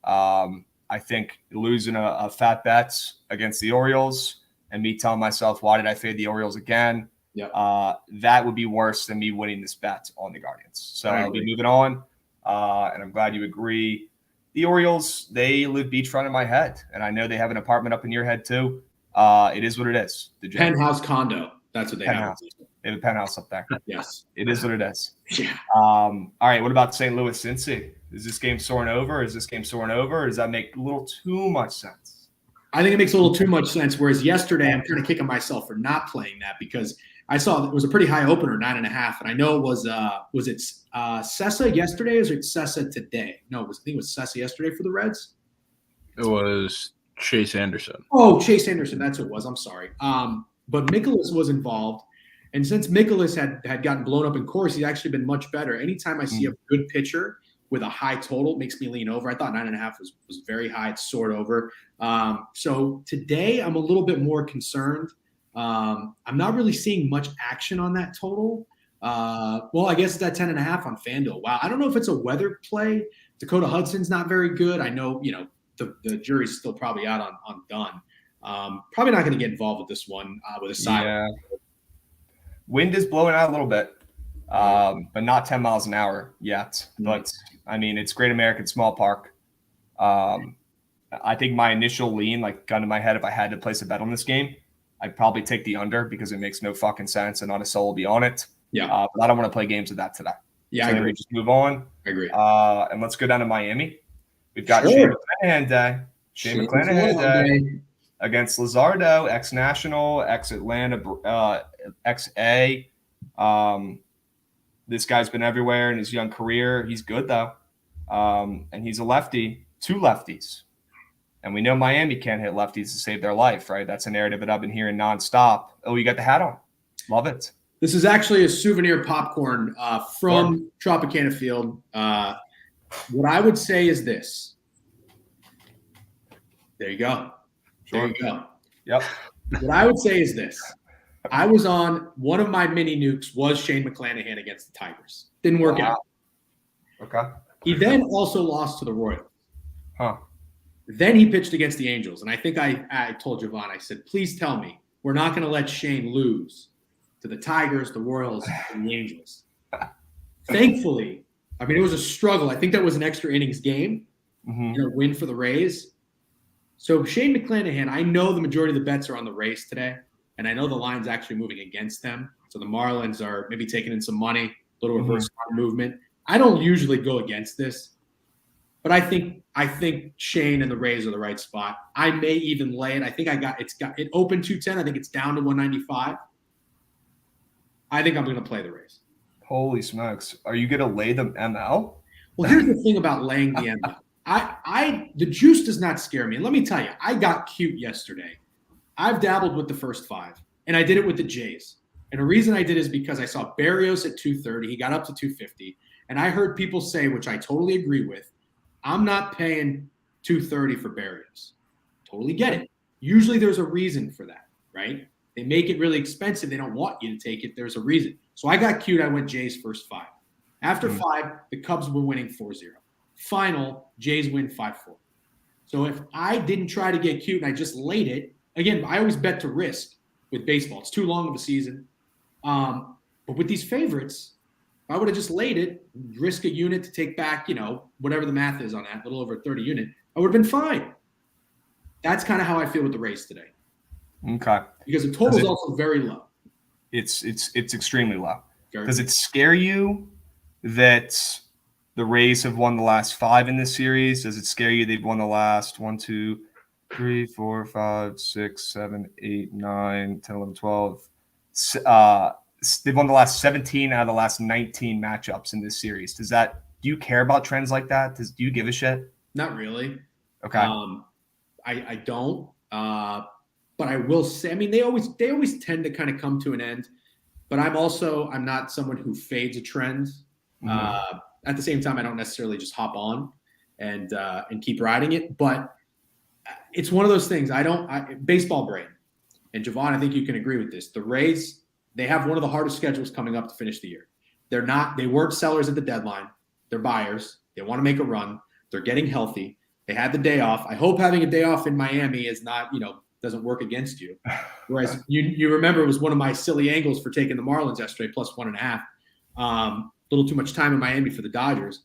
I think losing a fat bet against the Orioles and me telling myself, why did I fade the Orioles again? That would be worse than me winning this bet on the Guardians. So I'll be moving on, and I'm glad you agree. The Orioles, they live beachfront in my head, and I know they have an apartment up in your head too. It is what it is. The penthouse condo. That's what they have. They have a penthouse up there. Yes. It is what it is. Yeah. All right. What about St. Louis, Cincy? Is this game soaring over? Is this game soaring over? Or does that make a little too much sense? I think it makes a little too much sense. Whereas yesterday, I'm kind of kicking myself for not playing that because I saw it was a pretty high opener, 9.5, and I know it was it Sessa yesterday or was it Sessa today? No, I think it was Sessa yesterday for the Reds. It was Chase Anderson. Oh, Chase Anderson, that's who it was. I'm sorry. But Mikolas was involved, and since Mikolas had gotten blown up in course, he's actually been much better. Anytime I see a good pitcher with a high total, it makes me lean over. I thought 9.5 was very high. It's soared over. So today I'm a little bit more concerned. I'm not really seeing much action on that total. Well, I guess it's at 10.5 on FanDuel. Wow. I don't know if it's a weather play. Dakota Hudson's not very good. I know, the jury's still probably out on Dunn. Probably not going to get involved with this one with a side. Yeah. Wind is blowing out a little bit, but not 10 miles an hour yet. But, I mean, it's Great American Small Park. I think my initial lean, like gun to my head, if I had to place a bet on this game, I'd probably take the under because it makes no fucking sense and not a soul will be on it. Yeah. But I don't want to play games with that today. Yeah, so I agree. Just move on. I agree. And let's go down to Miami. We've got Shane McClanahan Day. Shane McClanahan Day against Luzardo, ex-National, ex-Atlanta, ex-A. This guy's been everywhere in his young career. He's good, though. And he's a lefty, 2 lefties. And we know Miami can't hit lefties to save their life, right? That's a narrative that I've been hearing nonstop. Oh, you got the hat on. Love it. This is actually a souvenir popcorn from Tropicana Field. What I would say is this. There you go. There you go. Yep. What I would say is this. I was on one of my mini nukes was Shane McClanahan against the Tigers. Didn't work out. Okay. He then also lost to the Royals. Huh. Then he pitched against the Angels. And I think I told Jovan, I said, please tell me we're not going to let Shane lose to the Tigers, the Royals, and the Angels. Thankfully, I mean, it was a struggle. I think that was an extra innings game, a win for the Rays. So Shane McClanahan, I know the majority of the bets are on the Rays today, and I know the line's actually moving against them. So the Marlins are maybe taking in some money, a little reverse movement. I don't usually go against this, but I think Shane and the Rays are the right spot. I may even lay it. I think it opened 210. I think it's down to 195. I think I'm going to play the Rays. Holy smokes. Are you going to lay the ML? Well, here's the thing about laying the ML. The juice does not scare me. And let me tell you, I got cute yesterday. I've dabbled with the first 5, and I did it with the Jays. And the reason I did is because I saw Berrios at 230. He got up to 250. And I heard people say, which I totally agree with, I'm not paying 230 for Berrios. Totally get it. Usually there's a reason for that, right? They make it really expensive. They don't want you to take it. There's a reason. So I got cute. I went Jays first 5. After 5, the Cubs were winning 4-0. Final, Jays win 5-4. So if I didn't try to get cute and I just laid it, again, I always bet to risk with baseball. It's too long of a season. But with these favorites, if I would have just laid it, risk a unit to take back, whatever the math is on that, a little over 30 unit, I would have been fine. That's kind of how I feel with the Rays today. Okay. Because the total is also very low. It's extremely low. Does it scare you that the Rays have won the last 5 in this series? Does it scare you they've won the last 1, 2, 3, 4, 5, 6, 7, 8, 9, 10, 11, 12? They've won the last 17 out of the last 19 matchups in this series. Do you care about trends like that? Do you give a shit? Not really. Okay. I don't. But I will say, I mean, they always tend to kind of come to an end. But I'm not someone who fades a trend. At the same time, I don't necessarily just hop on and keep riding it. But it's one of those things. Baseball brain. And Jovan, I think you can agree with this. The Rays, they have one of the hardest schedules coming up to finish the year. They weren't sellers at the deadline. They're buyers. They want to make a run. They're getting healthy. They had the day off. I hope having a day off in Miami is not, doesn't work against you. Whereas you remember it was one of my silly angles for taking the Marlins yesterday, plus 1.5. A little too much time in Miami for the Dodgers.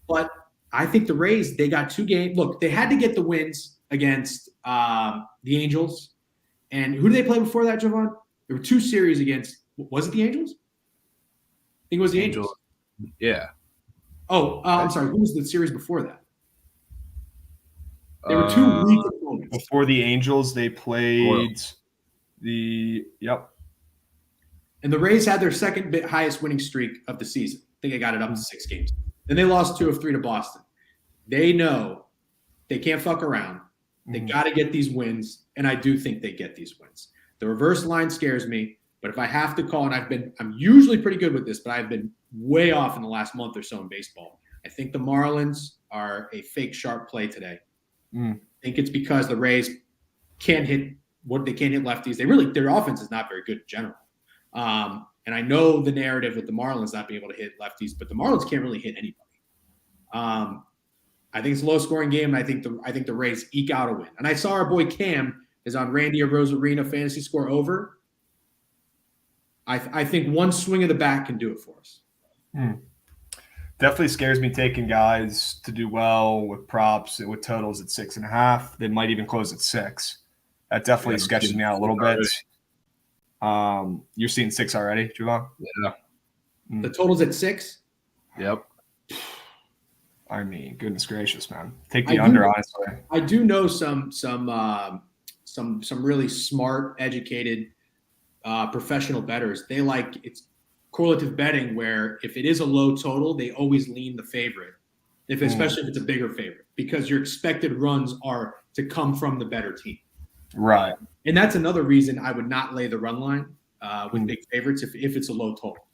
But I think the Rays, they got 2 games. Look, they had to get the wins against the Angels. And who did they play before that, Jovan? There were 2 series against Was it the Angels? I think it was the Angels. Yeah. Oh, I'm sorry. Who was the series before that? They were 2 weak opponents. Before the Angels, they played Yep. And the Rays had their second highest winning streak of the season. I think they got it up to 6 games. Then they lost 2 of 3 to Boston. They know they can't fuck around. They got to get these wins, and I do think they get these wins. The reverse line scares me, but if I have to call, and I'm usually pretty good with this, but I've been way off in the last month or so in baseball. I think the Marlins are a fake sharp play today. I think it's because the Rays can't hit lefties. Their offense is not very good in general. And I know the narrative with the Marlins not being able to hit lefties, but the Marlins can't really hit anybody. I think it's a low-scoring game, and I think the Rays eke out a win. And I saw our boy Cam is on Randy Rosarina fantasy score over. I think one swing of the bat can do it for us. Definitely scares me taking guys to do well with props with totals at 6.5. They might even close at 6. That definitely sketches me out a little bit. You're seeing 6 already, Jovan? Yeah. The total's at 6? Yep. I mean, goodness gracious, man. Take the under, honestly. I do know some really smart, educated, professional bettors. They it's correlative betting where if it is a low total, they always lean the favorite, especially if it's a bigger favorite, because your expected runs are to come from the better team. Right. And that's another reason I would not lay the run line with big favorites if it's a low total.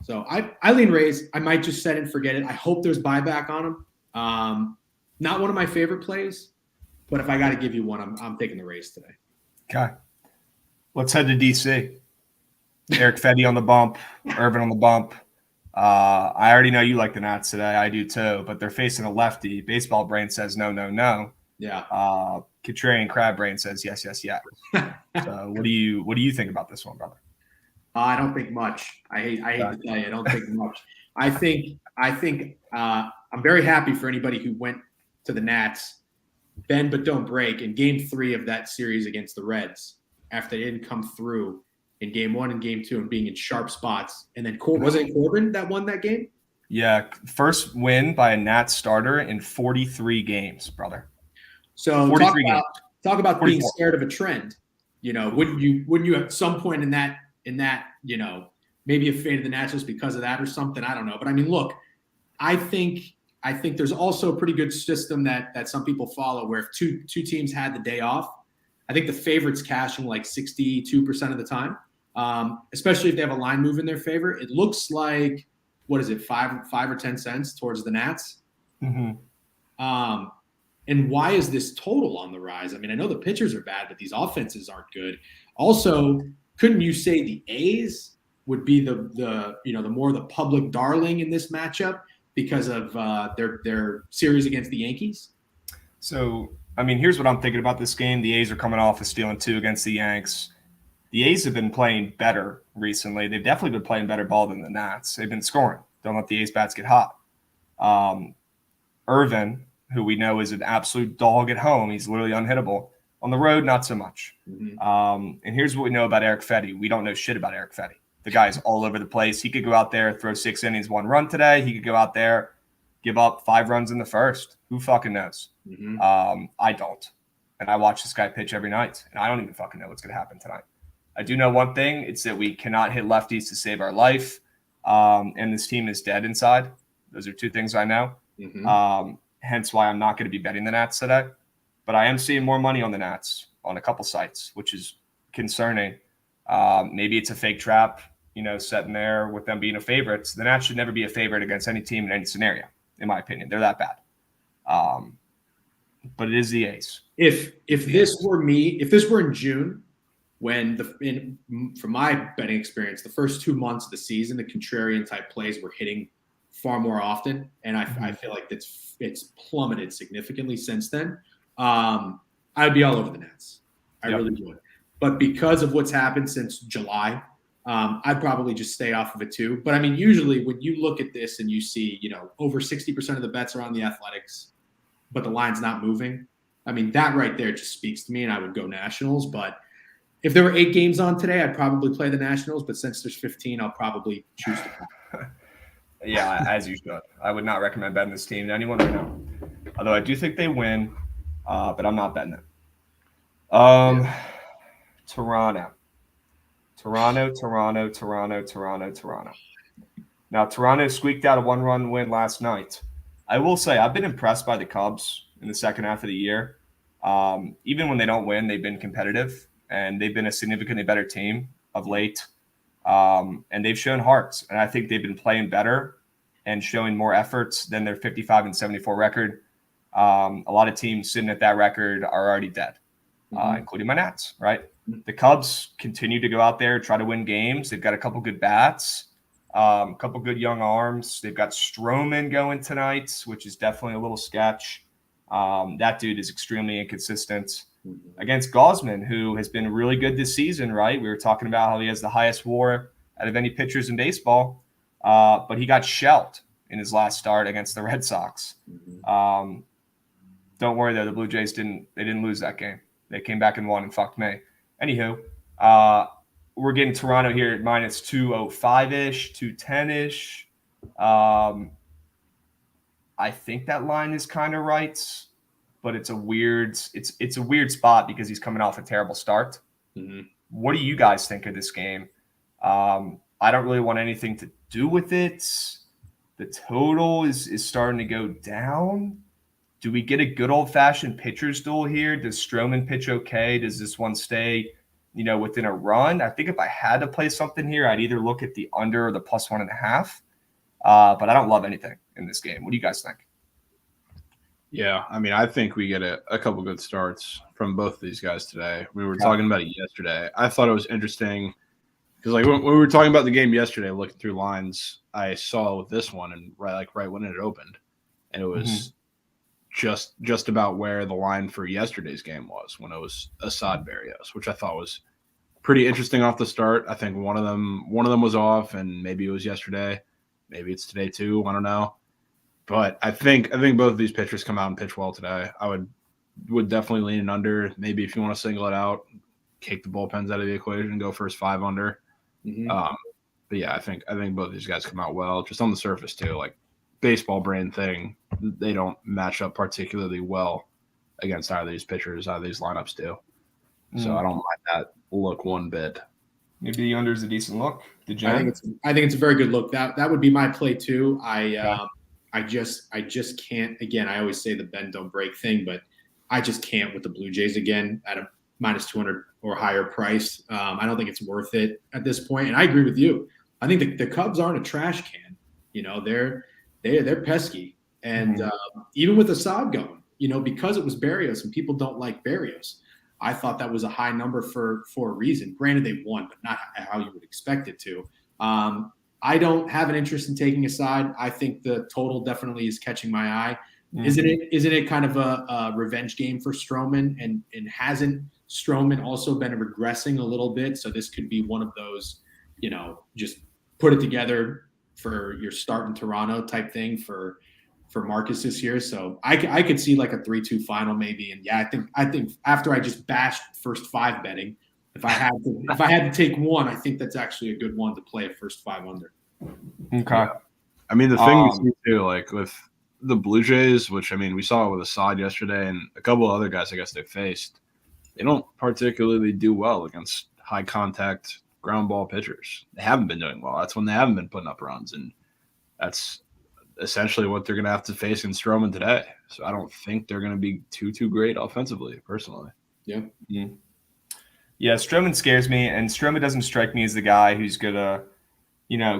So I lean Rays. I might just set it and forget it. I hope there's buyback on them. Not one of my favorite plays, but if I got to give you one, I'm taking the Rays today. Okay. Let's head to DC. Eric Fetty on the bump, Irvin on the bump. I already know you like the Nats today. I do too, but they're facing a lefty. Baseball brain says no, no, no. Yeah. Contrarian crab brain says yes, yes, yes. So what do you think about this one, brother? I don't think much. I hate to tell you, I don't think much. I think I'm very happy for anybody who went to the Nats, bend but don't break in Game 3 of that series against the Reds after they didn't come through in Game 1 and Game 2 and being in sharp spots. And then was it Corbin that won that game? Yeah, first win by a Nats starter in 43 games, brother. So talk about being scared of a trend. You know, wouldn't you at some point in that, you know, maybe afraid of the Nats just because of that or something? I don't know. But I mean, look, I think there's also a pretty good system that some people follow where if two teams had the day off, I think the favorite's cashing like 62% of the time, especially if they have a line move in their favor. It looks like, what is it, 5 or 10 cents towards the Nats? Mm-hmm. And why is this total on the rise? I mean, I know the pitchers are bad, but these offenses aren't good. Also, couldn't you say the A's would be the more the public darling in this matchup because of their series against the Yankees? So, I mean, here's what I'm thinking about this game. The A's are coming off of stealing 2 against the Yanks. The A's have been playing better recently. They've definitely been playing better ball than the Nats. They've been scoring. Don't let the A's bats get hot. Irvin, who we know is an absolute dog at home, he's literally unhittable. On the road, not so much. Mm-hmm. And here's what we know about Eric Fetty. We don't know shit about Eric Fetty. The guy's all over the place. He could go out there, throw 6 innings, 1 run today. He could go out there, give up 5 runs in the first. Who fucking knows? Mm-hmm. I don't. And I watch this guy pitch every night, and I don't even fucking know what's going to happen tonight. I do know one thing. It's that we cannot hit lefties to save our life, and this team is dead inside. Those are 2 things I know. Mm-hmm. Hence why I'm not going to be betting the Nats today. But I am seeing more money on the Nats on a couple sites, which is concerning. Maybe it's a fake trap, setting there with them being a favorite. The Nats should never be a favorite against any team in any scenario, in my opinion. They're that bad. But it is the A's. If this were in June, when from my betting experience, the first 2 months of the season, the contrarian type plays were hitting far more often, and I feel like it's plummeted significantly since then. I'd be all over the Nats. I really would. But because of what's happened since July, I'd probably just stay off of it too. But I mean, usually when you look at this and you see, over 60% of the bets are on the Athletics, but the line's not moving. I mean, that right there just speaks to me, and I would go Nationals. But If there were 8 games on today, I'd probably play the Nationals. But since there's 15, I'll probably choose to play. Yeah, as you should. I would not recommend betting this team to anyone right now. Although I do think they win, but I'm not betting it. Toronto. Now, Toronto squeaked out a 1-run win last night. I will say I've been impressed by the Cubs in the second half of the year. Even when they don't win, they've been competitive, and they've been a significantly better team of late. And they've shown hearts, and I think they've been playing better and showing more efforts than their 55-74 record. A lot of teams sitting at that record are already dead, including my Nats, right? The Cubs continue to go out there, try to win games. They've got a couple good bats, a couple good young arms. They've got Stroman going tonight, which is definitely a little sketch. That dude is extremely inconsistent. Against Gosman, who has been really good this season, right? We were talking about how he has the highest WAR out of any pitchers in baseball, but he got shelled in his last start against the Red Sox. Don't worry though, the Blue Jays didn't lose that game. They came back and won and fucked me. Anywho, we're getting Toronto here at minus 205-ish, 210-ish. I think that line is kind of right, but it's a weird spot because he's coming off a terrible start. What do you guys think of this game? I don't really want anything to do with it. The total is starting to go down. Do we get a good old-fashioned pitcher's duel here? Does Stroman pitch okay? Does this one stay, within a run? I think if I had to play something here, I'd either look at the under or the plus 1.5. But I don't love anything in this game. What do you guys think? Yeah, I mean, I think we get a couple good starts from both of these guys today. We were talking about it yesterday. I thought it was interesting because, when we were talking about the game yesterday, looking through lines, I saw with this one and right when it opened, and it was just about where the line for yesterday's game was when it was Assad Barrios, which I thought was pretty interesting off the start. I think one of them was off, and maybe it was yesterday, maybe it's today too. I don't know. But I think both of these pitchers come out and pitch well today. I would definitely lean an under. Maybe if you want to single it out, take the bullpens out of the equation, go first 5 under. But yeah, I think both of these guys come out well. Just on the surface too, like baseball brain thing, they don't match up particularly well against either of these pitchers, either of these lineups do. So I don't mind that look one bit. Maybe the under is a decent look. I think it's a very good look. That would be my play too. I just can't. Again, I always say the bend don't break thing, but I just can't with the Blue Jays again at a minus 200 or higher price. I don't think it's worth it at this point. And I agree with you. I think the Cubs aren't a trash can. They're pesky. And even with Assad going, because it was Barrios and people don't like Barrios, I thought that was a high number for a reason. Granted, they won, but not how you would expect it to. I don't have an interest in taking Assad. I think the total definitely is catching my eye. Isn't it kind of a revenge game for Stroman? And hasn't Stroman also been regressing a little bit? So this could be one of those, just put it together for your start in Toronto type thing for Marcus this year. So I could see like a 3-2 final maybe. And yeah, I think after I just bashed first 5 betting, if I had to take one, I think that's actually a good one to play at first 5 under. Okay. Yeah. I mean, the thing you see too, like with the Blue Jays, which I mean, we saw it with Assad yesterday and a couple of other guys I guess they faced, they don't particularly do well against high contact ground ball pitchers. They haven't been doing well. That's when they haven't been putting up runs. And that's essentially what they're going to have to face in Stroman today. So I don't think they're going to be too great offensively, personally. Yeah. Yeah, Stroman scares me, and Stroman doesn't strike me as the guy who's going to,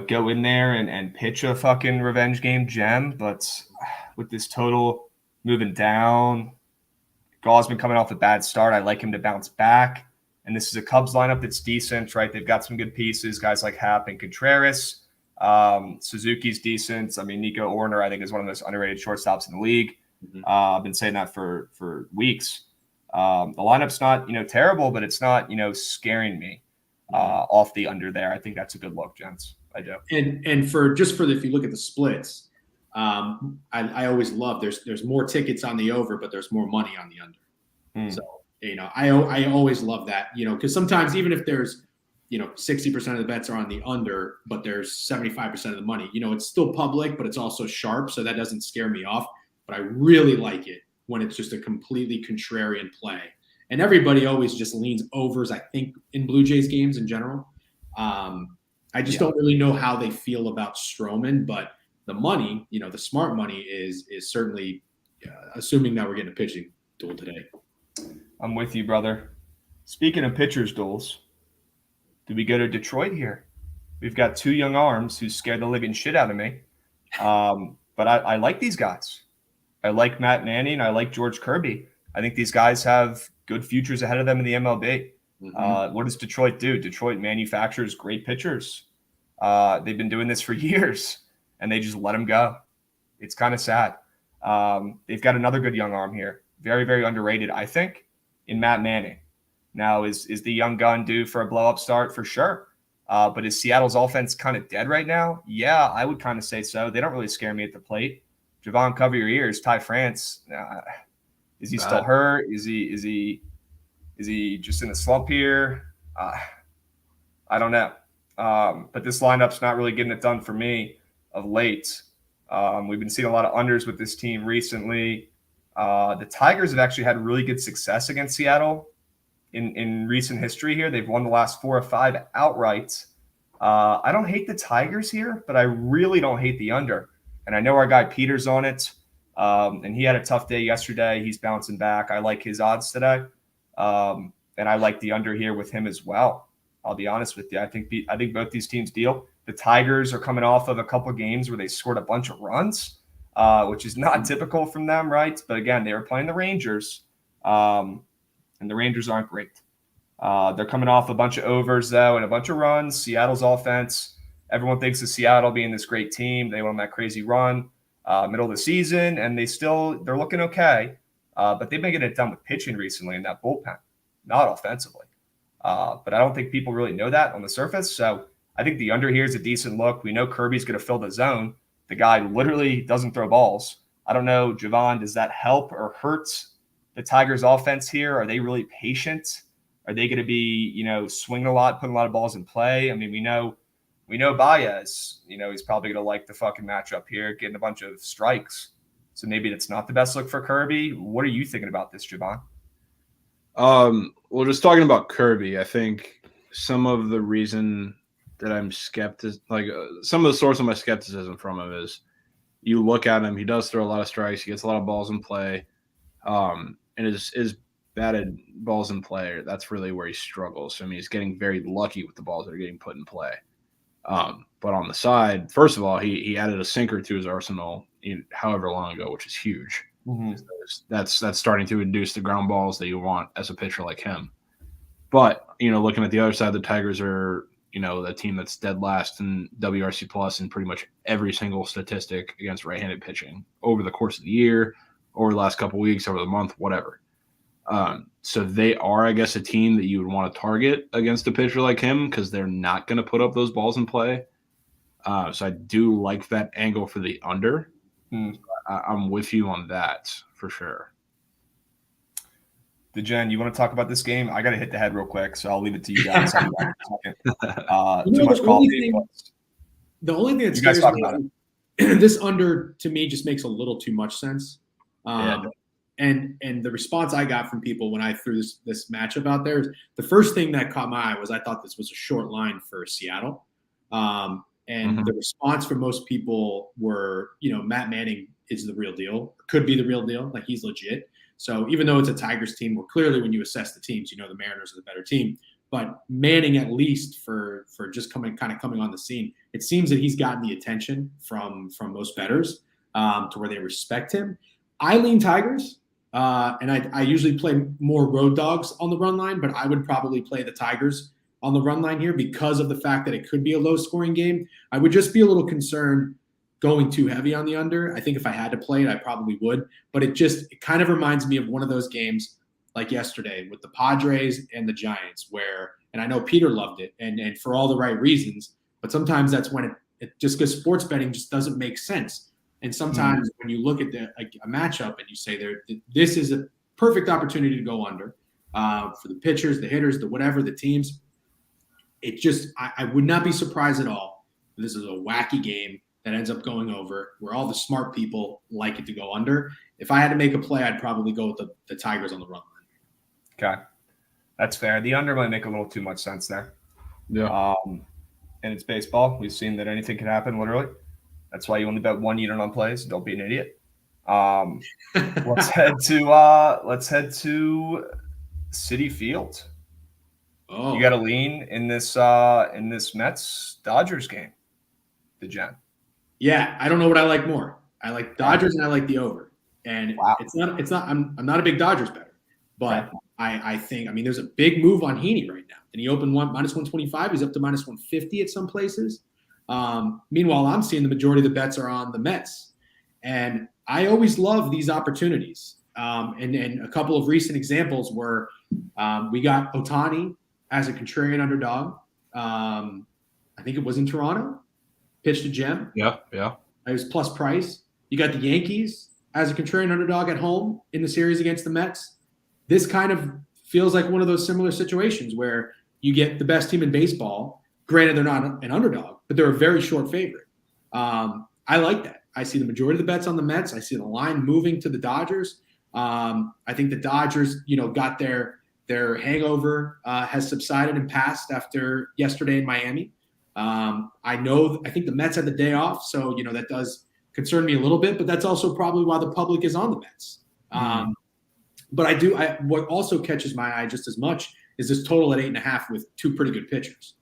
go in there and pitch a fucking revenge game gem. But with this total moving down, Gosman coming off a bad start, I like him to bounce back. And this is a Cubs lineup that's decent, right? They've got some good pieces, guys like Happ and Contreras. Suzuki's decent. I mean, Nico Orner, I think, is one of the most underrated shortstops in the league. I've been saying that for weeks. The lineup's not, terrible, but it's not, scaring me off the under there. I think that's a good look, gents. I do. And if you look at the splits, I always love there's more tickets on the over, but there's more money on the under. So I always love that, because sometimes even if there's 60% of the bets are on the under, but there's 75% of the money, it's still public, but it's also sharp. So that doesn't scare me off. But I really like it when it's just a completely contrarian play. And everybody always just leans overs, I think, in Blue Jays games in general. I just don't really know how they feel about Stroman, but the money, the smart money is certainly assuming that we're getting a pitching duel today. I'm with you, brother. Speaking of pitchers duels, do we go to Detroit here? We've got two young arms who scared the living shit out of me. But I like these guys. I like Matt Manning. I like George Kirby. I think these guys have good futures ahead of them in the MLB. Mm-hmm. What does Detroit do? Detroit manufactures great pitchers. They've been doing this for years, and they just let them go. It's kind of sad. They've got another good young arm here. Very, very underrated, I think, in Matt Manning. Now, is the young gun due for a blow-up start? For sure. But is Seattle's offense kind of dead right now? Yeah, I would kind of say so. They don't really scare me at the plate. Jovan, cover your ears. Ty France, is he still hurt? Is he just in a slump here? I don't know. But this lineup's not really getting it done for me of late. We've been seeing a lot of unders with this team recently. The Tigers have actually had really good success against Seattle in recent history here. They've won the last 4 or 5 outright. I don't hate the Tigers here, but I really don't hate the under. And I know our guy Peter's on it, and he had a tough day yesterday. He's bouncing back. I like his odds today, and I like the under here with him as well. I'll be honest with you. I think both these teams deal. The Tigers are coming off of a couple games where they scored a bunch of runs, which is not typical from them, right? But again, they were playing the Rangers, and the Rangers aren't great. They're coming off a bunch of overs, though, and a bunch of runs. Seattle's offense, everyone thinks of Seattle being this great team. They went on that crazy run middle of the season, and they're looking okay. But they've been getting it done with pitching recently in that bullpen, not offensively. But I don't think people really know that on the surface. So I think the under here is a decent look. We know Kirby's going to fill the zone. The guy literally doesn't throw balls. I don't know, Jovan, does that help or hurt the Tigers' offense here? Are they really patient? Are they going to be, swinging a lot, putting a lot of balls in play? I mean, we know Baez, he's probably going to like the fucking matchup here, getting a bunch of strikes. So maybe that's not the best look for Kirby. What are you thinking about this, Jovan? Well, just talking about Kirby, I think some of the reason that I'm some of the source of my skepticism from him is you look at him, he does throw a lot of strikes, he gets a lot of balls in play, and his batted balls in play, that's really where he struggles. So, I mean, he's getting very lucky with the balls that are getting put in play. But on the side, first of all, he added a sinker to his arsenal however long ago, which is huge. Mm-hmm. That's starting to induce the ground balls that you want as a pitcher like him. But, looking at the other side, the Tigers are, a team that's dead last in WRC plus in pretty much every single statistic against right-handed pitching over the course of the year, over the last couple of weeks, over the month, whatever. So they are, I guess, a team that you would want to target against a pitcher like him because they're not going to put up those balls in play. So I do like that angle for the under. I'm with you on that for sure. Jen, you want to talk about this game? I got to hit the head real quick, so I'll leave it to you guys. Too much coffee. The only thing that scares me, this under to me just makes a little too much sense. And the response I got from people when I threw this matchup out there is the first thing that caught my eye was I thought this was a short line for Seattle. The response from most people were, Matt Manning is the real deal, could be the real deal, like he's legit. So even though it's a Tigers team, well, clearly when you assess the teams, the Mariners are the better team. But Manning, at least for just coming on the scene, it seems that he's gotten the attention from most bettors to where they respect him. I lean Tigers. And I usually play more road dogs on the run line, but I would probably play the Tigers on the run line here because of the fact that it could be a low-scoring game. I would just be a little concerned going too heavy on the under. I think if I had to play it, I probably would. But it kind of reminds me of one of those games like yesterday with the Padres and the Giants where – and I know Peter loved it and for all the right reasons, but sometimes that's when it just because sports betting just doesn't make sense. And sometimes when you look at a matchup and you say this is a perfect opportunity to go under, for the pitchers, the hitters, the whatever, the teams. It just, I would not be surprised at all. This is a wacky game that ends up going over, where all the smart people like it to go under. If I had to make a play, I'd probably go with the Tigers on the run line. Okay. That's fair. The under might make a little too much sense there. Yeah. And it's baseball. We've seen that anything can happen, literally. That's why you only bet one unit on plays. Don't be an idiot. Let's head to Citi Field. Oh, You got to lean in this Mets Dodgers game. The Gen. yeah. I don't know what I like more. I like Dodgers and I like the over. And Wow. it's not. I'm not a big Dodgers bettor, but I think, I mean, there's a big move on Heaney right now. And he opened minus 125. He's up to minus 150 at some places. Meanwhile, I'm seeing the majority of the bets are on the Mets. And I always love these opportunities. And a couple of recent examples were we got Ohtani as a contrarian underdog. I think it was in Toronto. Pitched a gem. Yeah. It was plus price. You got the Yankees as a contrarian underdog at home in the series against the Mets. This kind of feels like one of those similar situations where you get the best team in baseball. Granted, they're not an underdog, but they're a very short favorite. I like that. I see the majority of the bets on the Mets. I see the line moving to the Dodgers. I think the Dodgers, got their hangover has subsided and passed after yesterday in Miami. I think the Mets had the day off, so that does concern me a little bit, but that's also probably why the public is on the Mets. But what also catches my eye just as much is this total at 8.5 with two pretty good pitchers.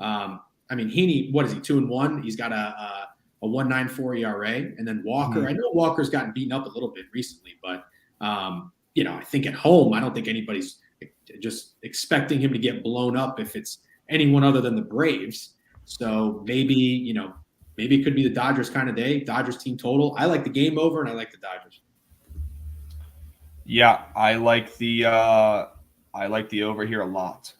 Heaney, what is he, 2-1? He's got a 1.94 ERA, and then Walker. I know Walker's gotten beaten up a little bit recently, but I think at home, I don't think anybody's just expecting him to get blown up if it's anyone other than the Braves. So maybe it could be the Dodgers kind of day. Dodgers team total. I like the game over, and I like the Dodgers. Yeah, I like the over here a lot.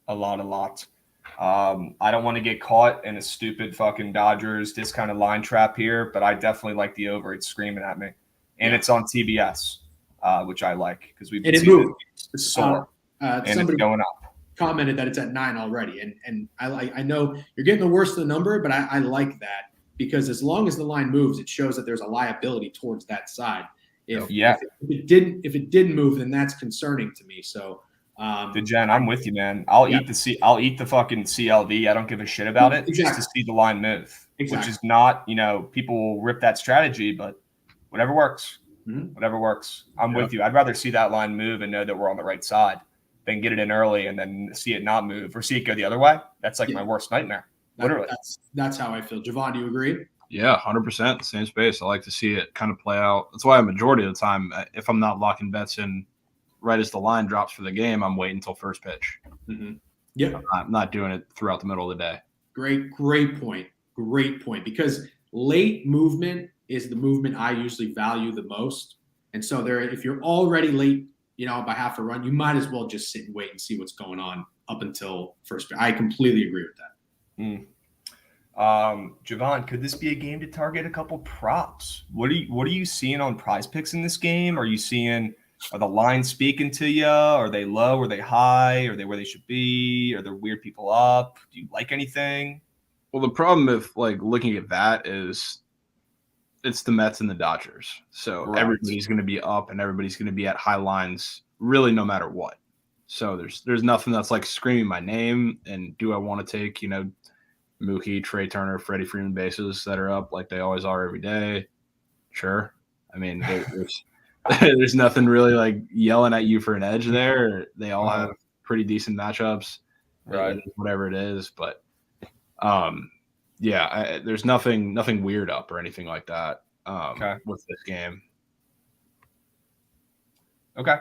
I don't want to get caught in a stupid fucking Dodgers discounted line trap here, but I definitely like the over. It's screaming at me, and it's on TBS, which I like because we've been seeing it soar, and it's going up. Commented that it's at 9 already, and I know you're getting the worst of the number, but I like that because as long as the line moves, it shows that there's a liability towards that side. If it didn't move, then that's concerning to me. So. The Gen, I'm with you, man. I'll eat the fucking CLV. I don't give a shit about it just to see the line move, which is not, people will rip that strategy, but whatever works, whatever works. I'm with you. I'd rather see that line move and know that we're on the right side than get it in early and then see it not move or see it go the other way. That's like my worst nightmare. Literally. That's how I feel. Jovan, do you agree? Yeah, 100%. Same space. I like to see it kind of play out. That's why a majority of the time, if I'm not locking bets in right as the line drops for the game, I'm waiting until first pitch. Mm-hmm. Yeah, I'm not doing it throughout the middle of the day. Great point. Because late movement is the movement I usually value the most. And so if you're already late, by half a run, you might as well just sit and wait and see what's going on up until first pitch. I completely agree with that. Jovan, could this be a game to target a couple props? What are you seeing on Prize Picks in this game? Are the lines speaking to you? Are they low? Are they high? Are they where they should be? Are there weird people up? Do you like anything? Well, the problem with looking at that is it's the Mets and the Dodgers. So everybody's going to be up and everybody's going to be at high lines really no matter what. So there's nothing that's screaming my name. And do I want to take, Mookie, Trey Turner, Freddie Freeman bases that are up like they always are every day? Sure. I mean, there's nothing really yelling at you for an edge there. They all have pretty decent matchups, right? Whatever it is, but there's nothing weird up or anything like that with this game. Okay,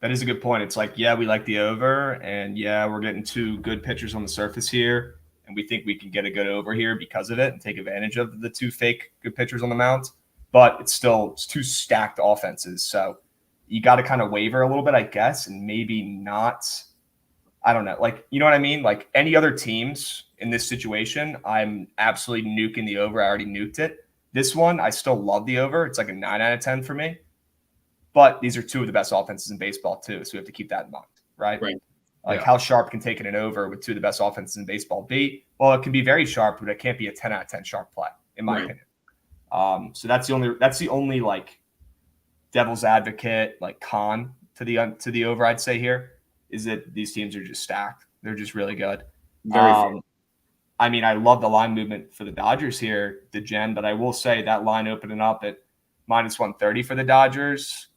that is a good point. It's we like the over, and we're getting two good pitchers on the surface here, and we think we can get a good over here because of it and take advantage of the two fake good pitchers on the mound. But it's two stacked offenses. So you got to kind of waver a little bit, I guess, and maybe not. I don't know. You know what I mean? Any other teams in this situation, I'm absolutely nuking the over. I already nuked it. This one, I still love the over. It's a 9 out of 10 for me. But these are two of the best offenses in baseball, too. So we have to keep that in mind. right? Right. Like how sharp can taking it over with two of the best offenses in baseball be? Well, it can be very sharp, but it can't be a 10 out of 10 sharp play, in my opinion. So that's the only like devil's advocate, like con to the over, I'd say here, is that these teams are just stacked. They're just really good. I mean, I love the line movement for the Dodgers here, the Gen, but I will say that line opening up at minus 130 for the Dodgers.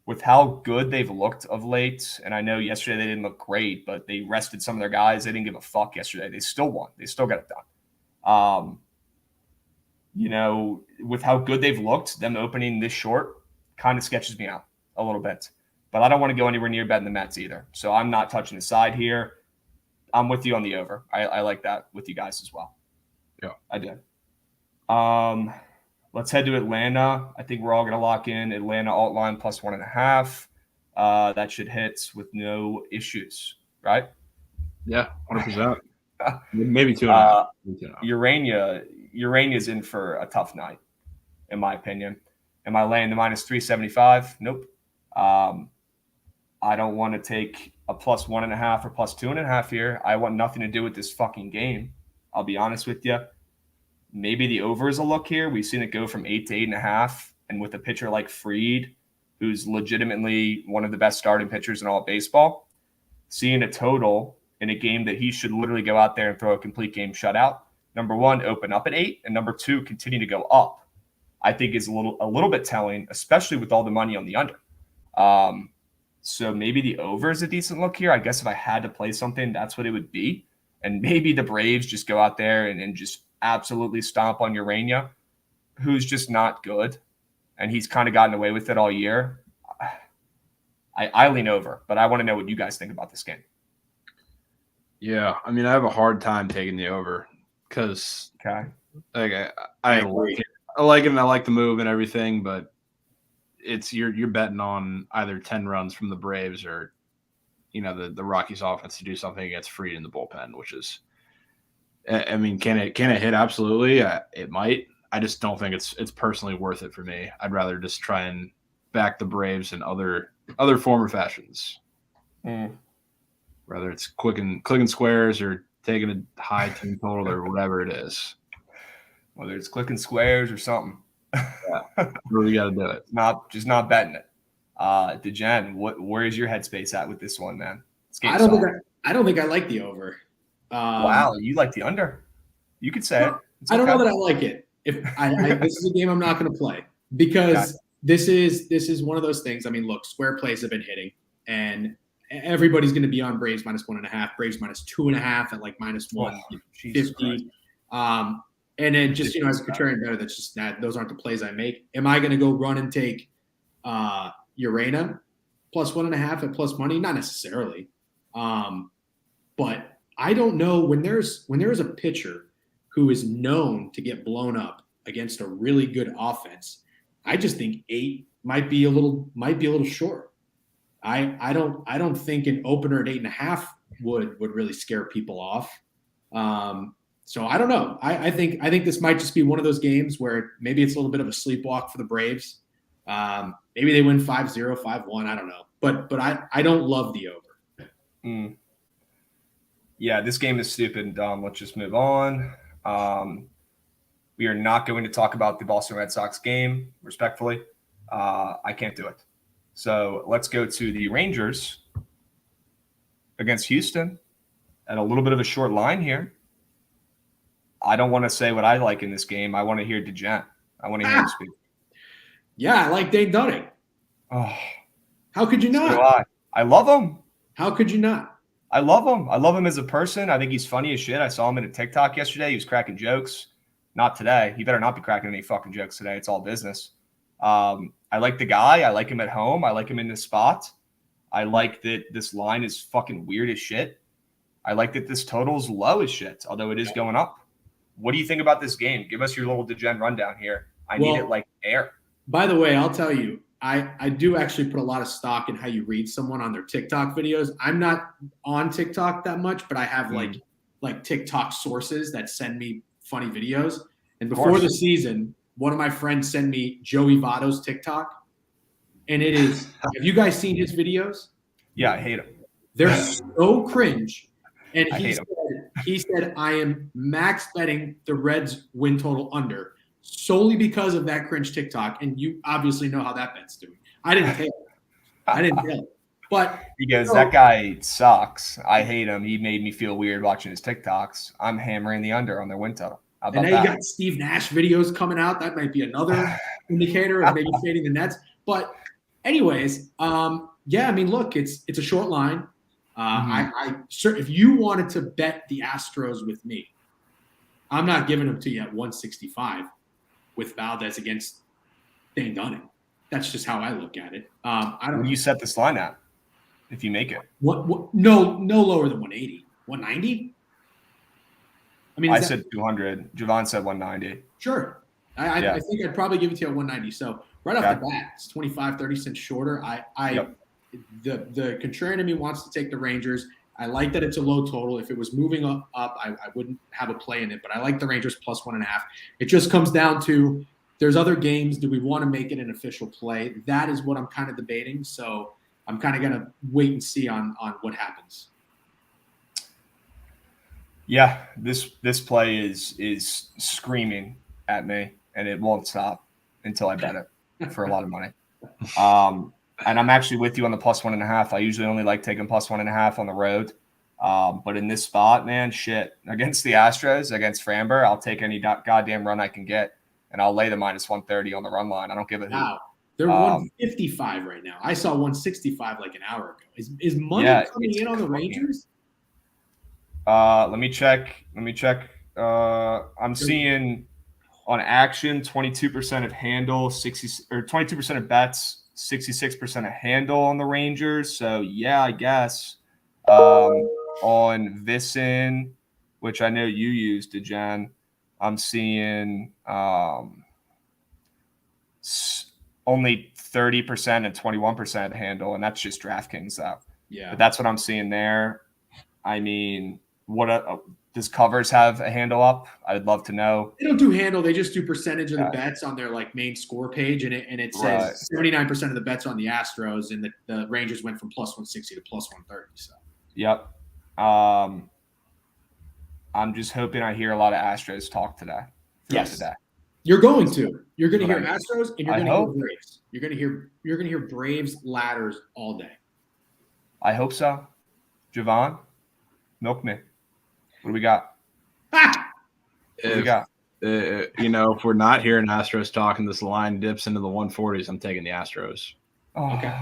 With how good they've looked of late, and I know yesterday they didn't look great, but they rested some of their guys. They didn't give a fuck yesterday. They still won. They still got it done. With how good they've looked, them opening this short kind of sketches me out a little bit. But I don't want to go anywhere near betting the Mets either. So I'm not touching the side here. I'm with you on the over. I like that with you guys as well. Yeah, I did. Let's head to Atlanta. I think we're all going to lock in Atlanta alt line plus 1.5. That should hit with no issues, right? Yeah, 100%. Maybe 2.5. Urania's in for a tough night, in my opinion. Am I laying the minus 375? Nope. I don't want to take a plus 1.5 or plus 2.5 here. I want nothing to do with this fucking game. I'll be honest with you. Maybe the over is a look here. We've seen it go from 8 to 8.5. And with a pitcher like Fried, who's legitimately one of the best starting pitchers in all of baseball, seeing a total in a game that he should literally go out there and throw a complete game shutout. Number one, open up at 8. And number two, continue to go up. I think is a little bit telling, especially with all the money on the under. So maybe the over is a decent look here. I guess if I had to play something, that's what it would be. And maybe the Braves just go out there and just absolutely stomp on Urania, who's just not good. And he's kind of gotten away with it all year. I lean over, but I want to know what you guys think about this game. Yeah, I mean, I have a hard time taking the over because I like it. I like it and I like the move and everything, but it's you're betting on either 10 runs from the Braves or the Rockies offense to do something against Fried in the bullpen, which is, I mean, can it hit? Absolutely, it might. I just don't think it's personally worth it for me. I'd rather just try and back the Braves in other former fashions. Whether it's clicking squares or taking a high team total or whatever it is. Whether it's clicking squares or something. Yeah, really got to do it. Just not betting it. DeGen, where is your headspace at with this one, man? I don't think I like the over. Wow, you like the under? You could say it. I don't know that I like it. If this is a game I'm not going to play because this is one of those things. I mean, look, square plays have been hitting, and everybody's going to be on Braves minus 1.5, Braves minus 2.5 at like minus 150. And then just as a contrarian better, that's just that those aren't the plays I make. Am I going to go run and take Urania plus 1.5 at plus money? Not necessarily, but I don't know when there is a pitcher who is known to get blown up against a really good offense. I just think 8 might be a little short. I don't think an opener at 8.5 would really scare people off. So I don't know. I think this might just be one of those games where maybe it's a little bit of a sleepwalk for the Braves. Maybe they win 5-0, 5-1. I don't know. But I don't love the over. Yeah, this game is stupid and dumb. Let's just move on. We are not going to talk about the Boston Red Sox game, respectfully. I can't do it. So let's go to the Rangers against Houston at a little bit of a short line here. I don't want to say what I like in this game. I want to hear DeGen. I want to hear him speak. Yeah, I like Dane Dunning. Oh, how could you not? So I love him. How could you not? I love him. I love him as a person. I think he's funny as shit. I saw him in a TikTok yesterday. He was cracking jokes. Not today. He better not be cracking any fucking jokes today. It's all business. I like the guy. I like him at home. I like him in this spot. I like that this line is fucking weird as shit. I like that this total is low as shit, although it is going up. What do you think about this game? Give us your little DeGen rundown here. I need it like air. By the way, I'll tell you, I do actually put a lot of stock in how you read someone on their TikTok videos. I'm not on TikTok that much, but I have like TikTok sources that send me funny videos. And before the season, one of my friends sent me Joey Votto's TikTok. and it is. Have you guys seen his videos? Yeah, I hate him. They're so cringe. And I hate he said, I am max betting the Reds win total under solely because of that cringe TikTok. And you obviously know how that bet's doing. I didn't tail it. But because that guy sucks. I hate him. He made me feel weird watching his TikToks. I'm hammering the under on their win total. How about and now that? you got Steve Nash videos coming out. That might be another indicator of maybe fading the Nets. But anyways, yeah, I mean, look, it's a short line. If you wanted to bet the Astros with me, I'm not giving them to you at 165 with Valdez against Dane Dunning. That's just how I look at it. I don't. What do you set this line at if you make it? What? No lower than 180, 190. I mean, I said 200. Jovan said 190. Sure. I think I'd probably give it to you at 190. So right off the bat, it's 25, 30 cents shorter. The contrarian in me wants to take the Rangers. I like that it's a low total. If it was moving up, I wouldn't have a play in it, but I like the Rangers plus 1.5. It just comes down to there's other games. Do we want to make it an official play? That is what I'm kind of debating. So I'm kind of going to wait and see on what happens. Yeah, this play is screaming at me, and it won't stop until I bet it for a lot of money. And I'm actually with you on the plus 1.5. I usually only like taking plus 1.5 on the road. But in this spot, man, shit. Against the Astros, against Framber, I'll take any goddamn run I can get, and I'll lay the minus 130 on the run line. I don't give a hoot. Wow. They're 155 right now. I saw 165 like an hour ago. Is money coming in on the Rangers? Let me check. I'm seeing on action 22% of handle, 22% of bets, 66% of handle on the Rangers. So yeah, I guess on Visson, which I know you used, Jen, I'm seeing only 30% and 21% handle, and that's just DraftKings though. Yeah, but that's what I'm seeing there. I mean, does Covers have a handle up? I'd love to know. They don't do handle; they just do percentage of the bets on their main score page, and it says 79% of the bets on the Astros, and the Rangers went from plus 160 to plus 130. So, yep. I'm just hoping I hear a lot of Astros talk today. Yes, you're going to. You're going to hear Astros, and you're going to hear Braves. You're going to hear Braves ladders all day. I hope so. Jovan, milk me. What do we got? If we're not hearing Astros talk and this line dips into the 140s, I'm taking the Astros. Okay.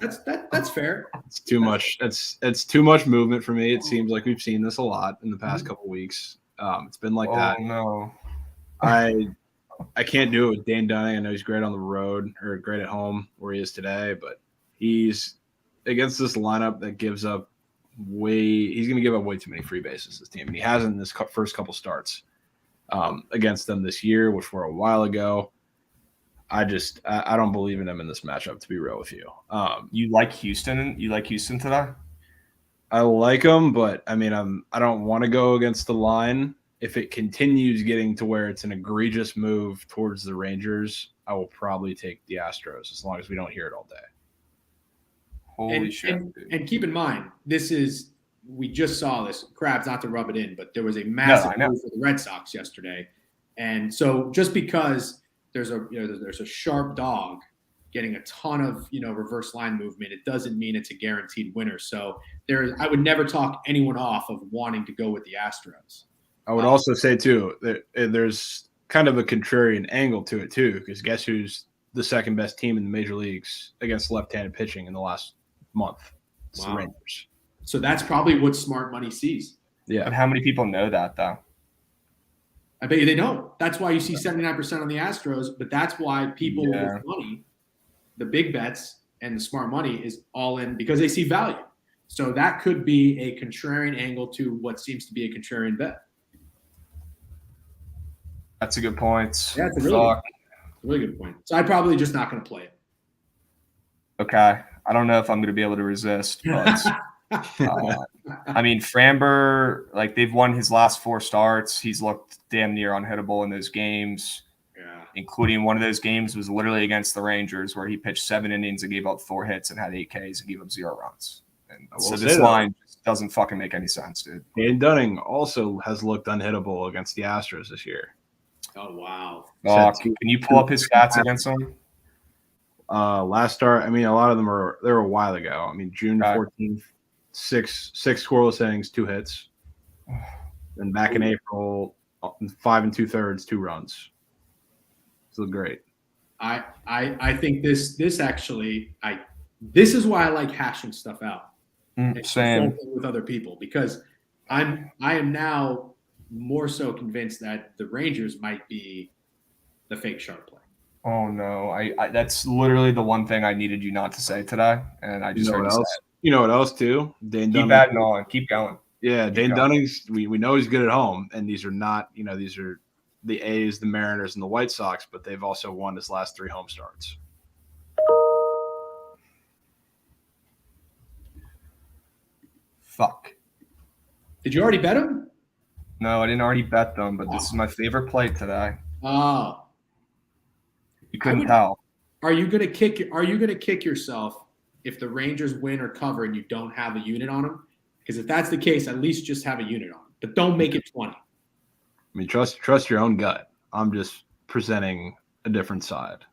That's fair. It's too much. It's too much movement for me. It seems like we've seen this a lot in the past couple of weeks. It's been like that. No. I can't do it with Dane Dunning. I know he's great on the road or great at home where he is today, but he's against this lineup that gives up he's going to give up way too many free bases, this team. And he hasn't in this first couple starts against them this year, which were a while ago. I don't believe in him in this matchup, to be real with you. You like Houston? You like Houston today? I like him, but I mean, I don't want to go against the line. If it continues getting to where it's an egregious move towards the Rangers, I will probably take the Astros as long as we don't hear it all day. Holy shit. And keep in mind, we just saw this, Krabs, not to rub it in, but there was a massive move for the Red Sox yesterday. And so just because there's a sharp dog getting a ton of, reverse line movement, it doesn't mean it's a guaranteed winner. So I would never talk anyone off of wanting to go with the Astros. I would also say, too, that there's kind of a contrarian angle to it, too, because guess who's the second best team in the major leagues against left-handed pitching in the last month? It's the Rangers. So that's probably what smart money sees. Yeah. But how many people know that, though? I bet you they don't. That's why you see 79% on the Astros, but that's why people with money, the big bets and the smart money is all in because they see value. So that could be a contrarian angle to what seems to be a contrarian bet. That's a good point. Yeah, it's a really good point. So I'm probably just not going to play it. Okay. I don't know if I'm going to be able to resist, but I mean, Framber, they've won his last 4 starts. He's looked damn near unhittable in those games. Yeah. including one of those games was literally against the Rangers where he pitched 7 innings and gave up 4 hits and had 8 Ks and gave up 0 runs. And so this line just doesn't fucking make any sense, dude. Dane Dunning also has looked unhittable against the Astros this year. Oh, wow. Can you pull up his stats against them? Last start, I mean, a lot of them they were a while ago. I mean, June 14th, six scoreless innings, 2 hits. And back in April, 5 2/3, 2 runs. So great. I think this actually this is why I like hashing stuff out. Same with other people, because I am now more so convinced that the Rangers might be the fake sharp play. Oh no! I that's literally the one thing I needed you not to say today, and I just heard you say it. You know what else too? Dane Keep adding on. Keep going. Yeah, Dane Dunning's. We know he's good at home, and these are not. These are the A's, the Mariners, and the White Sox, but they've also won his last 3 home starts. Fuck. Did you already bet him? No, I didn't already bet them, but this is my favorite play today. Oh. You couldn't tell. Are you gonna kick yourself if the Rangers win or cover and you don't have a unit on them? Because if that's the case, at least just have a unit on them. But don't make it 20. I mean, trust your own gut. I'm just presenting a different side.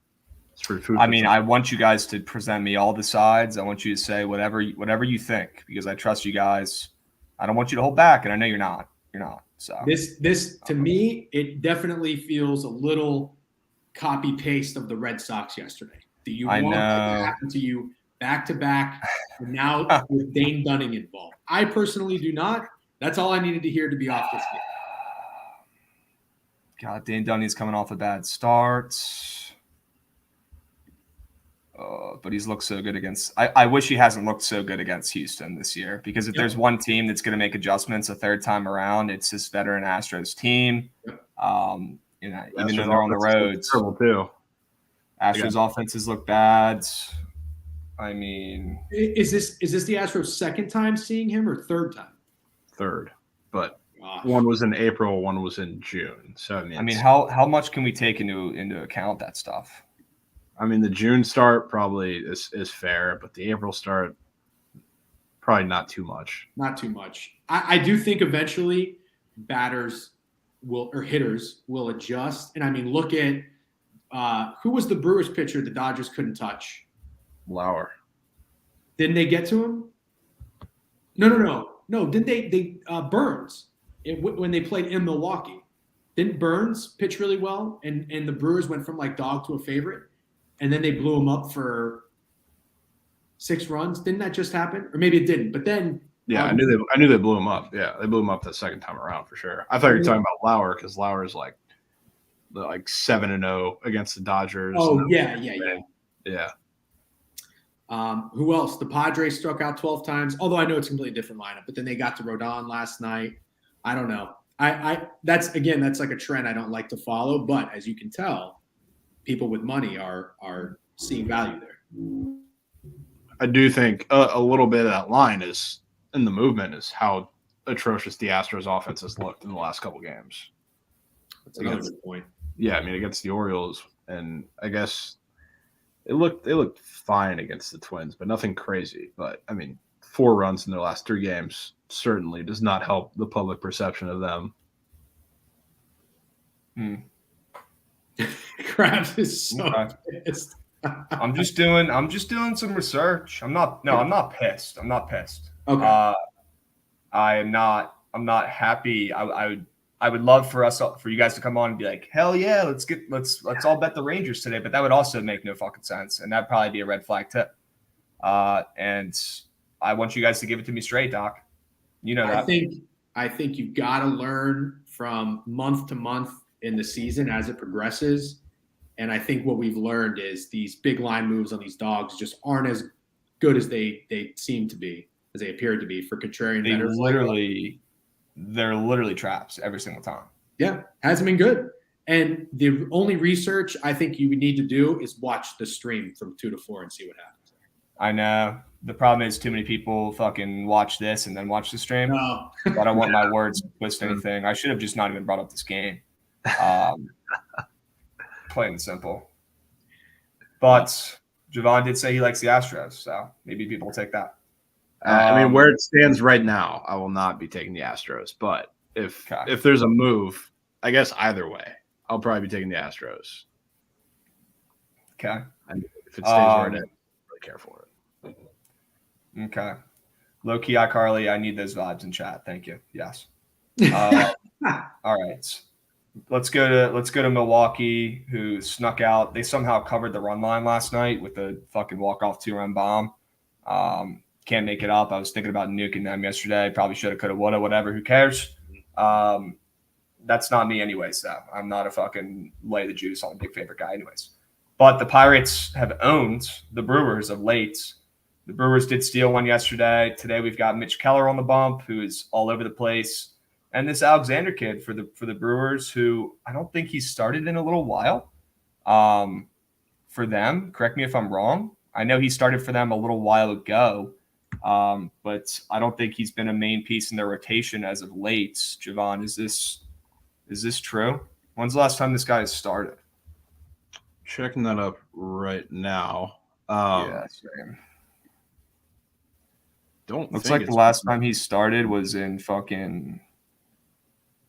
I want you guys to present me all the sides. I want you to say whatever you think, because I trust you guys. I don't want you to hold back, and I know you're not. You're not. So this to me, it definitely feels a little copy paste of the Red Sox yesterday. Do you want that to happen to you back to back, and now with Dane Dunning involved? I personally do not. That's all I needed to hear to be off this game. God, Dane Dunning's coming off a bad start. But he's looked so good against – I wish he hasn't looked so good against Houston this year, because if there's one team that's going to make adjustments a third time around, it's this veteran Astros team. Even though they're on the road. Too. Astros offenses look bad. I mean – Is this the Astros' second time seeing him or third time? Third. But one was in April, one was in June. So I mean how much can we take into account that stuff? I mean, the June start probably is fair, but the April start, probably not too much. Not too much. I do think eventually hitters will adjust. And I mean, look at who was the Brewers pitcher the Dodgers couldn't touch? Lauer. Didn't they get to him? No. Didn't they Burns when they played in Milwaukee? Didn't Burns pitch really well? And the Brewers went from like dog to a favorite? And then they blew him up for 6 runs. Didn't that just happen? Or maybe it didn't. But then I knew they blew him up. Yeah, they blew him up the second time around for sure. I thought you were talking about Lauer, because Lauer is like 7-0 against the Dodgers. Oh yeah. Who else? The Padres struck out 12 times. Although I know it's a completely different lineup. But then they got to Rodon last night. I don't know. That's like a trend I don't like to follow. But as you can tell, people with money are seeing value there. I do think a little bit of that line is in the movement is how atrocious the Astros offense has looked in the last couple games. That's another good point. Yeah, I mean, against the Orioles, and I guess they looked fine against the Twins, but nothing crazy. But I mean, 4 runs in their last 3 games certainly does not help the public perception of them. Krabs is so pissed. I'm just doing some research. I'm not pissed. I'm not pissed. Okay. I'm not happy. I would love for you guys to come on and be like, hell yeah, let's all bet the Rangers today. But that would also make no fucking sense, and that'd probably be a red flag tip. And I want you guys to give it to me straight, Doc. You know that. I think you've got to learn from month to month in the season as it progresses. And I think what we've learned is these big line moves on these dogs just aren't as good as they seem to be, as they appear to be for contrarian bettors. They're literally traps every single time. Yeah, hasn't been good. And the only research I think you would need to do is watch the stream from 2 to 4 and see what happens. I know. The problem is too many people fucking watch this and then watch the stream. No. I don't want my words to twist anything. I should have just not even brought up this game. plain and simple. But Jovan did say he likes the Astros, so maybe people will take that. Where it stands right now, I will not be taking the Astros. But if there's a move, I guess either way, I'll probably be taking the Astros. Okay. And if it stays where it is, I don't really care for it. Okay. Low key, iCarly, I need those vibes in chat. Thank you. Yes. All right. Let's go to Milwaukee, who snuck out. They somehow covered the run line last night with a fucking walk-off 2-run bomb. Can't make it up. I was thinking about nuking them yesterday. Probably should have, could have, would have, whatever. Who cares? That's not me anyways, though. I'm not a fucking lay the juice on big favorite guy anyways. But the Pirates have owned the Brewers of late. The Brewers did steal one yesterday. Today we've got Mitch Keller on the bump, who is all over the place. And this Alexander kid for the Brewers, who I don't think he's started in a little while for them. Correct me if I'm wrong. I know he started for them a little while ago, but I don't think he's been a main piece in their rotation as of late. Jovan, is this true? When's the last time this guy has started? Checking that up right now. Yeah, same. Looks like the last time he started was in fucking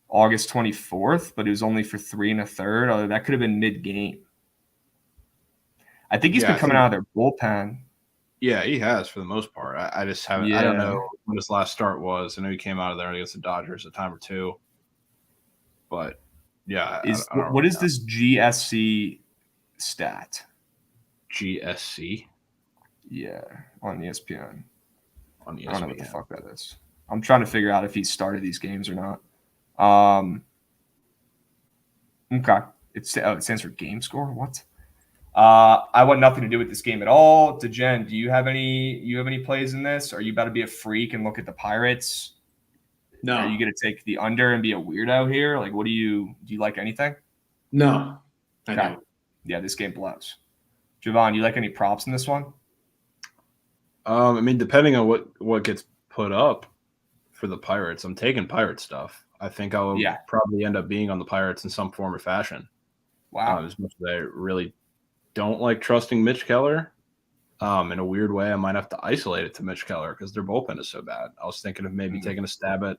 August 24th, but it was only for 3 1/3. Although that could have been mid-game. I think he's been coming out of their bullpen. Yeah, he has for the most part. I just haven't. Yeah. I don't know when his last start was. I know he came out of there against the Dodgers a time or two. But yeah, what is this GSC stat? GSC. Yeah, on ESPN. On ESPN. I don't know what the fuck that is. I'm trying to figure out if he started these games or not. Okay. It stands for game score. What? I want nothing to do with this game at all. DeGen, do you have any plays in this? Are you about to be a freak and look at the Pirates? No. Are you going to take the under and be a weirdo here? Like, do you like anything? No, I don't. Yeah, this game blows. Jovan, you like any props in this one? Depending on what gets put up for the Pirates, I'm taking Pirate stuff. I think I will probably end up being on the Pirates in some form or fashion. Wow. As much as I really don't like trusting Mitch Keller, in a weird way, I might have to isolate it to Mitch Keller because their bullpen is so bad. I was thinking of maybe taking a stab at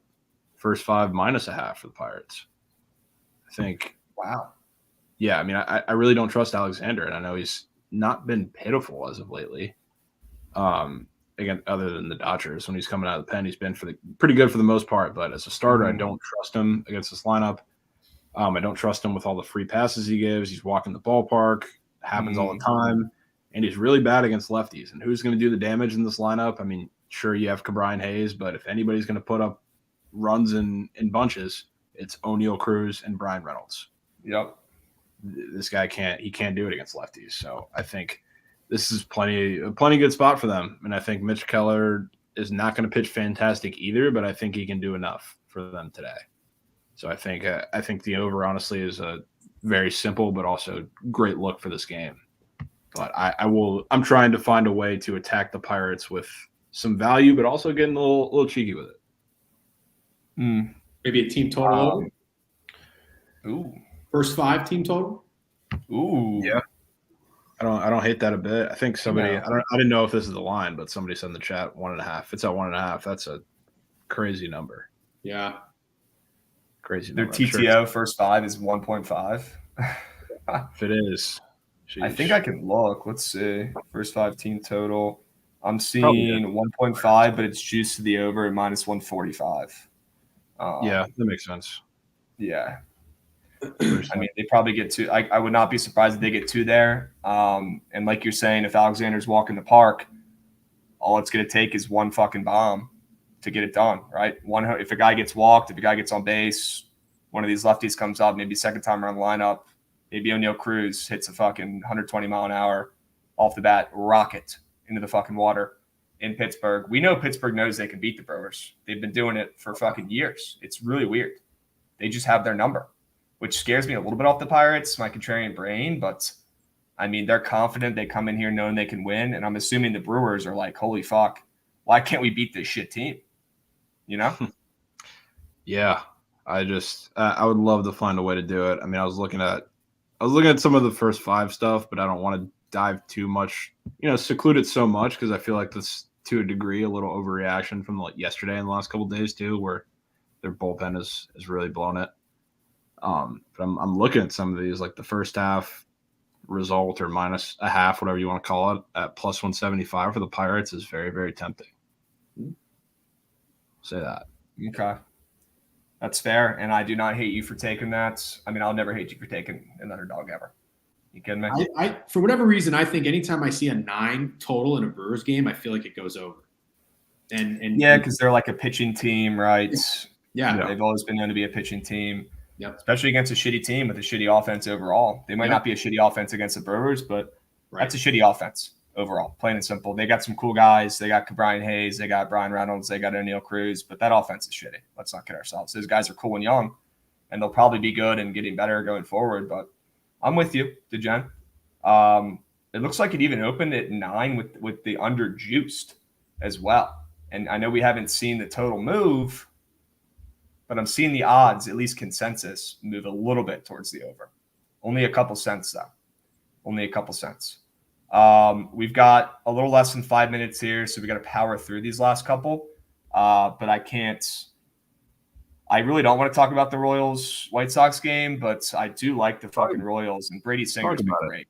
first 5 -0.5 for the Pirates. I think. Wow. Yeah, I really don't trust Alexander, and I know he's not been pitiful as of lately. Again, other than the Dodgers, when he's coming out of the pen, he's been pretty good for the most part. But as a starter, I don't trust him against this lineup. I don't trust him with all the free passes he gives. He's walking the ballpark, happens all the time, and he's really bad against lefties. And who's going to do the damage in this lineup? Sure, you have Brian Hayes, but if anybody's going to put up runs in bunches, it's O'Neal Cruz and Brian Reynolds. Yep. This guy can't do it against lefties. So I think this is plenty good spot for them. And I think Mitch Keller is not going to pitch fantastic either, but I think he can do enough for them today. So I think the over honestly is a very simple but also great look for this game. But I'm trying to find a way to attack the Pirates with some value, but also getting a little cheeky with it. Maybe a team total over. Ooh. First 5 team total. Ooh. Yeah. I don't hate that a bit. I think somebody I didn't know if this is the line, but somebody said in the chat 1.5. It's at 1.5. That's a crazy number. Yeah. Crazy number. Their TTO first 5 is 1.5. If it is. Sheesh. I think I can look. Let's see. First 5 team total. I'm seeing 1.5, but it's juiced to the over at -145. Yeah, that makes sense. Yeah. They probably get 2. I would not be surprised if they get 2 there. And like you're saying, if Alexander's walking the park, all it's going to take is one fucking bomb to get it done, right? If a guy gets walked, if a guy gets on base, one of these lefties comes up, maybe second time around the lineup, maybe O'Neal Cruz hits a fucking 120 mile an hour off the bat rocket into the fucking water in Pittsburgh. We know Pittsburgh knows they can beat the Brewers. They've been doing it for fucking years. It's really weird. They just have their number, which scares me a little bit off the Pirates, my contrarian brain. But, they're confident. They come in here knowing they can win. And I'm assuming the Brewers are like, holy fuck, why can't we beat this shit team? You know? Yeah. I would love to find a way to do it. I was looking at I was looking at some of the first 5 stuff, but I don't want to dive too much, seclude it so much because I feel like that's to a degree a little overreaction from like yesterday and the last couple of days too, where their bullpen is really blown it. But I'm looking at some of these, like the first half result or minus a half, whatever you want to call it, at plus 175 for the Pirates is very, very tempting. Say that. Okay. That's fair, and I do not hate you for taking that. I mean, I'll never hate you for taking an underdog ever. You kidding me? I for whatever reason, I think anytime I see a 9 total in a Brewers game, I feel like it goes over. And yeah, because they're like a pitching team, right? Yeah. They've always been known to be a pitching team. Yep. Especially against a shitty team with a shitty offense overall. They might not be a shitty offense against the Brewers, but that's a shitty offense overall, plain and simple. They got some cool guys. They got Brian Hayes. They got Brian Reynolds. They got O'Neal Cruz. But that offense is shitty. Let's not kid ourselves. Those guys are cool and young, and they'll probably be good and getting better going forward. But I'm with you, DeGen. It looks like it even opened at 9 with the under juiced as well. And I know we haven't seen the total move, but I'm seeing the odds, at least consensus, move a little bit towards the over. Only a couple cents, though. Only a couple cents. We've got a little less than 5 minutes here, so we got to power through these last couple. But I really don't want to talk about the Royals-White Sox game, but I do like the fucking Royals, and Brady Singer's been great.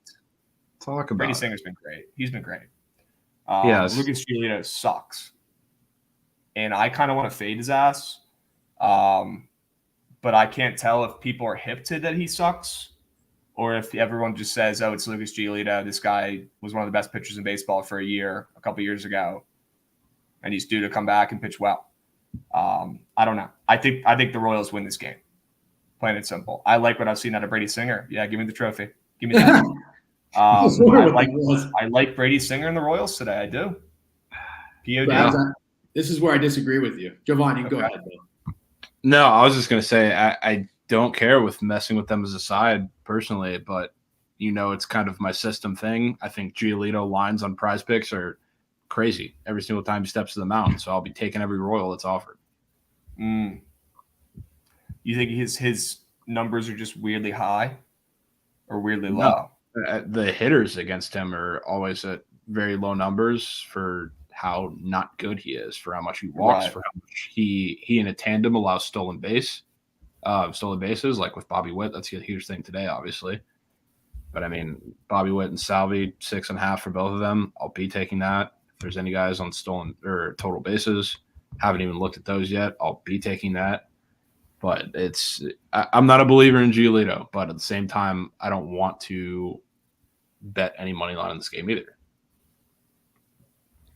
Brady Singer's been great. He's been great. Yes. Lucas Giolito sucks. And I kind of want to fade his ass. But I can't tell if people are hip to that he sucks or if everyone just says, oh, it's Lucas Giolito. This guy was one of the best pitchers in baseball for a couple years ago, and he's due to come back and pitch well. I don't know. I think the Royals win this game, plain and simple. I like what I've seen out of Brady Singer. Yeah, give me the trophy. Give me that. I like Brady Singer and the Royals today. I do. POD. This is where I disagree with you. Jovan, you can go ahead, though. No, I was just going to say I don't care with messing with them as a side personally, but, it's kind of my system thing. I think Giolito lines on Prize Picks are crazy every single time he steps to the mound, so I'll be taking every Royal that's offered. You think his numbers are just weirdly high or weirdly low? The hitters against him are always at very low numbers for how not good he is, for how much he walks, for how much he in a tandem allows stolen bases, like with Bobby Witt. That's a huge thing today, obviously. But I mean, Bobby Witt and Salvi, 6.5 for both of them. I'll be taking that. If there's any guys on stolen or total bases, haven't even looked at those yet, I'll be taking that. But I'm not a believer in Giolito, but at the same time, I don't want to bet any money line in this game either.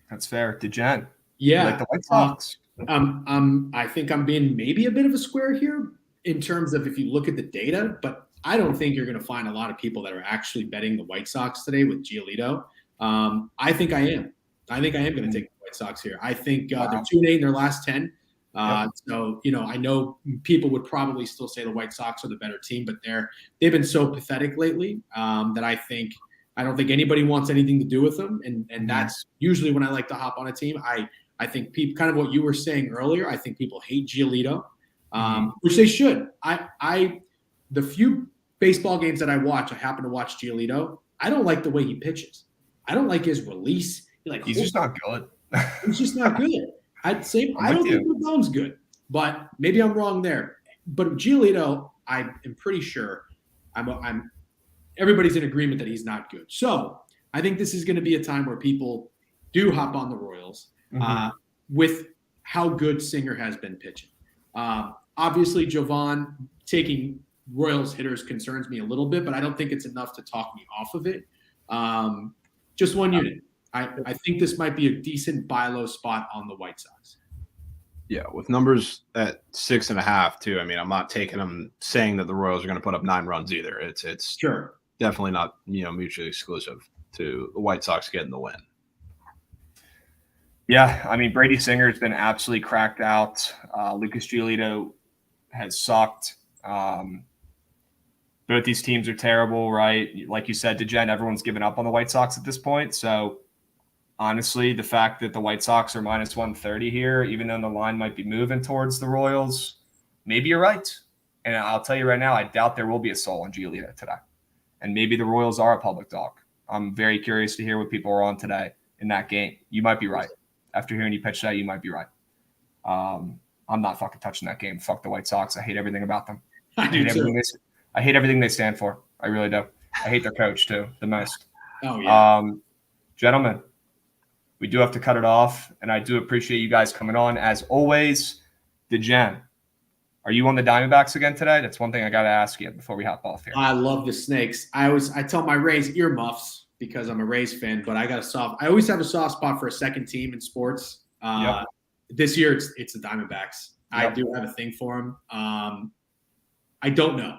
That's fair. DeGen. Yeah. Like the White Sox. I think I'm being maybe a bit of a square here in terms of if you look at the data, but I don't think you're going to find a lot of people that are actually betting the White Sox today with Giolito. I think I am. I think I am going to take the White Sox here. I think they're 2-8 in their last 10. So, I know people would probably still say the White Sox are the better team, but they've been so pathetic lately that I don't think anybody wants anything to do with them. And that's usually when I like to hop on a team. I think people, kind of what you were saying earlier, I think people hate Giolito, which they should. The few baseball games that I watch, I happen to watch Giolito. I don't like the way he pitches. I don't like his release. He's just not good. He's just not good. I don't think Rodon's good, but maybe I'm wrong there. But Giolito, I am pretty sure everybody's in agreement that he's not good. So I think this is going to be a time where people do hop on the Royals with how good Singer has been pitching. Obviously, Jovan taking Royals hitters concerns me a little bit, but I don't think it's enough to talk me off of it. Just one unit. I think this might be a decent buy low spot on the White Sox. Yeah, with numbers at 6.5 too. I mean, I'm not taking them saying that the Royals are going to put up 9 runs either. It's sure definitely not mutually exclusive to the White Sox getting the win. Yeah, I mean, Brady Singer has been absolutely cracked out. Lucas Giolito has sucked. Both these teams are terrible, right? Like you said, DeGen, everyone's given up on the White Sox at this point. So honestly, the fact that the White Sox are minus 130 here, even though the line might be moving towards the Royals, maybe you're right. And I'll tell you right now, I doubt there will be a soul on Giolito today. and maybe the Royals are a public dog. I'm very curious to hear what people are on today in that game. You might be right. After hearing you pitch that, you might be right. I'm not fucking touching that game. Fuck the White Sox. I hate everything about them. I do too. I hate everything they stand for. I really do. I hate their coach too, the most. Oh yeah. Gentlemen, we do have to cut it off, and I do appreciate you guys coming on. As always, DeGen, are you on the Diamondbacks again today? That's one thing I got to ask you before we hop off here. I love the Snakes. I tell my Rays earmuffs because I'm a Rays fan, but I always have a soft spot for a second team in sports. Yep. This year it's the Diamondbacks. Yep. I do have a thing for them. I don't know.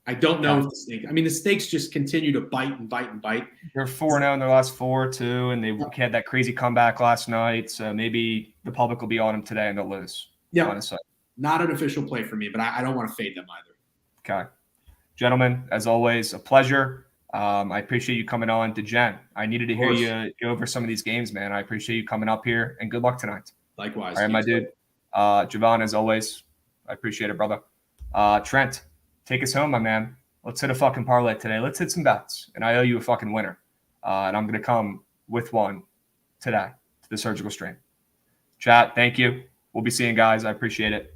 If the Snakes. I mean, the Snakes just continue to bite and bite and bite. They're 4-0 in their last 4 too, and they had that crazy comeback last night. So maybe the public will be on them today and they'll lose. Yeah, honestly, not an official play for me, but I don't want to fade them either. Okay, gentlemen, as always, a pleasure. I appreciate you coming on. DeGen, I needed to hear you go over some of these games, man. I appreciate you coming up here, and good luck tonight. Likewise. All right, my dude. Jovan, as always, I appreciate it, brother. Trent, take us home, my man. Let's hit a fucking parlay today. Let's hit some bets, and I owe you a fucking winner. And I'm going to come with one today to the Surgical Stream. Chat, thank you. We'll be seeing guys. I appreciate it.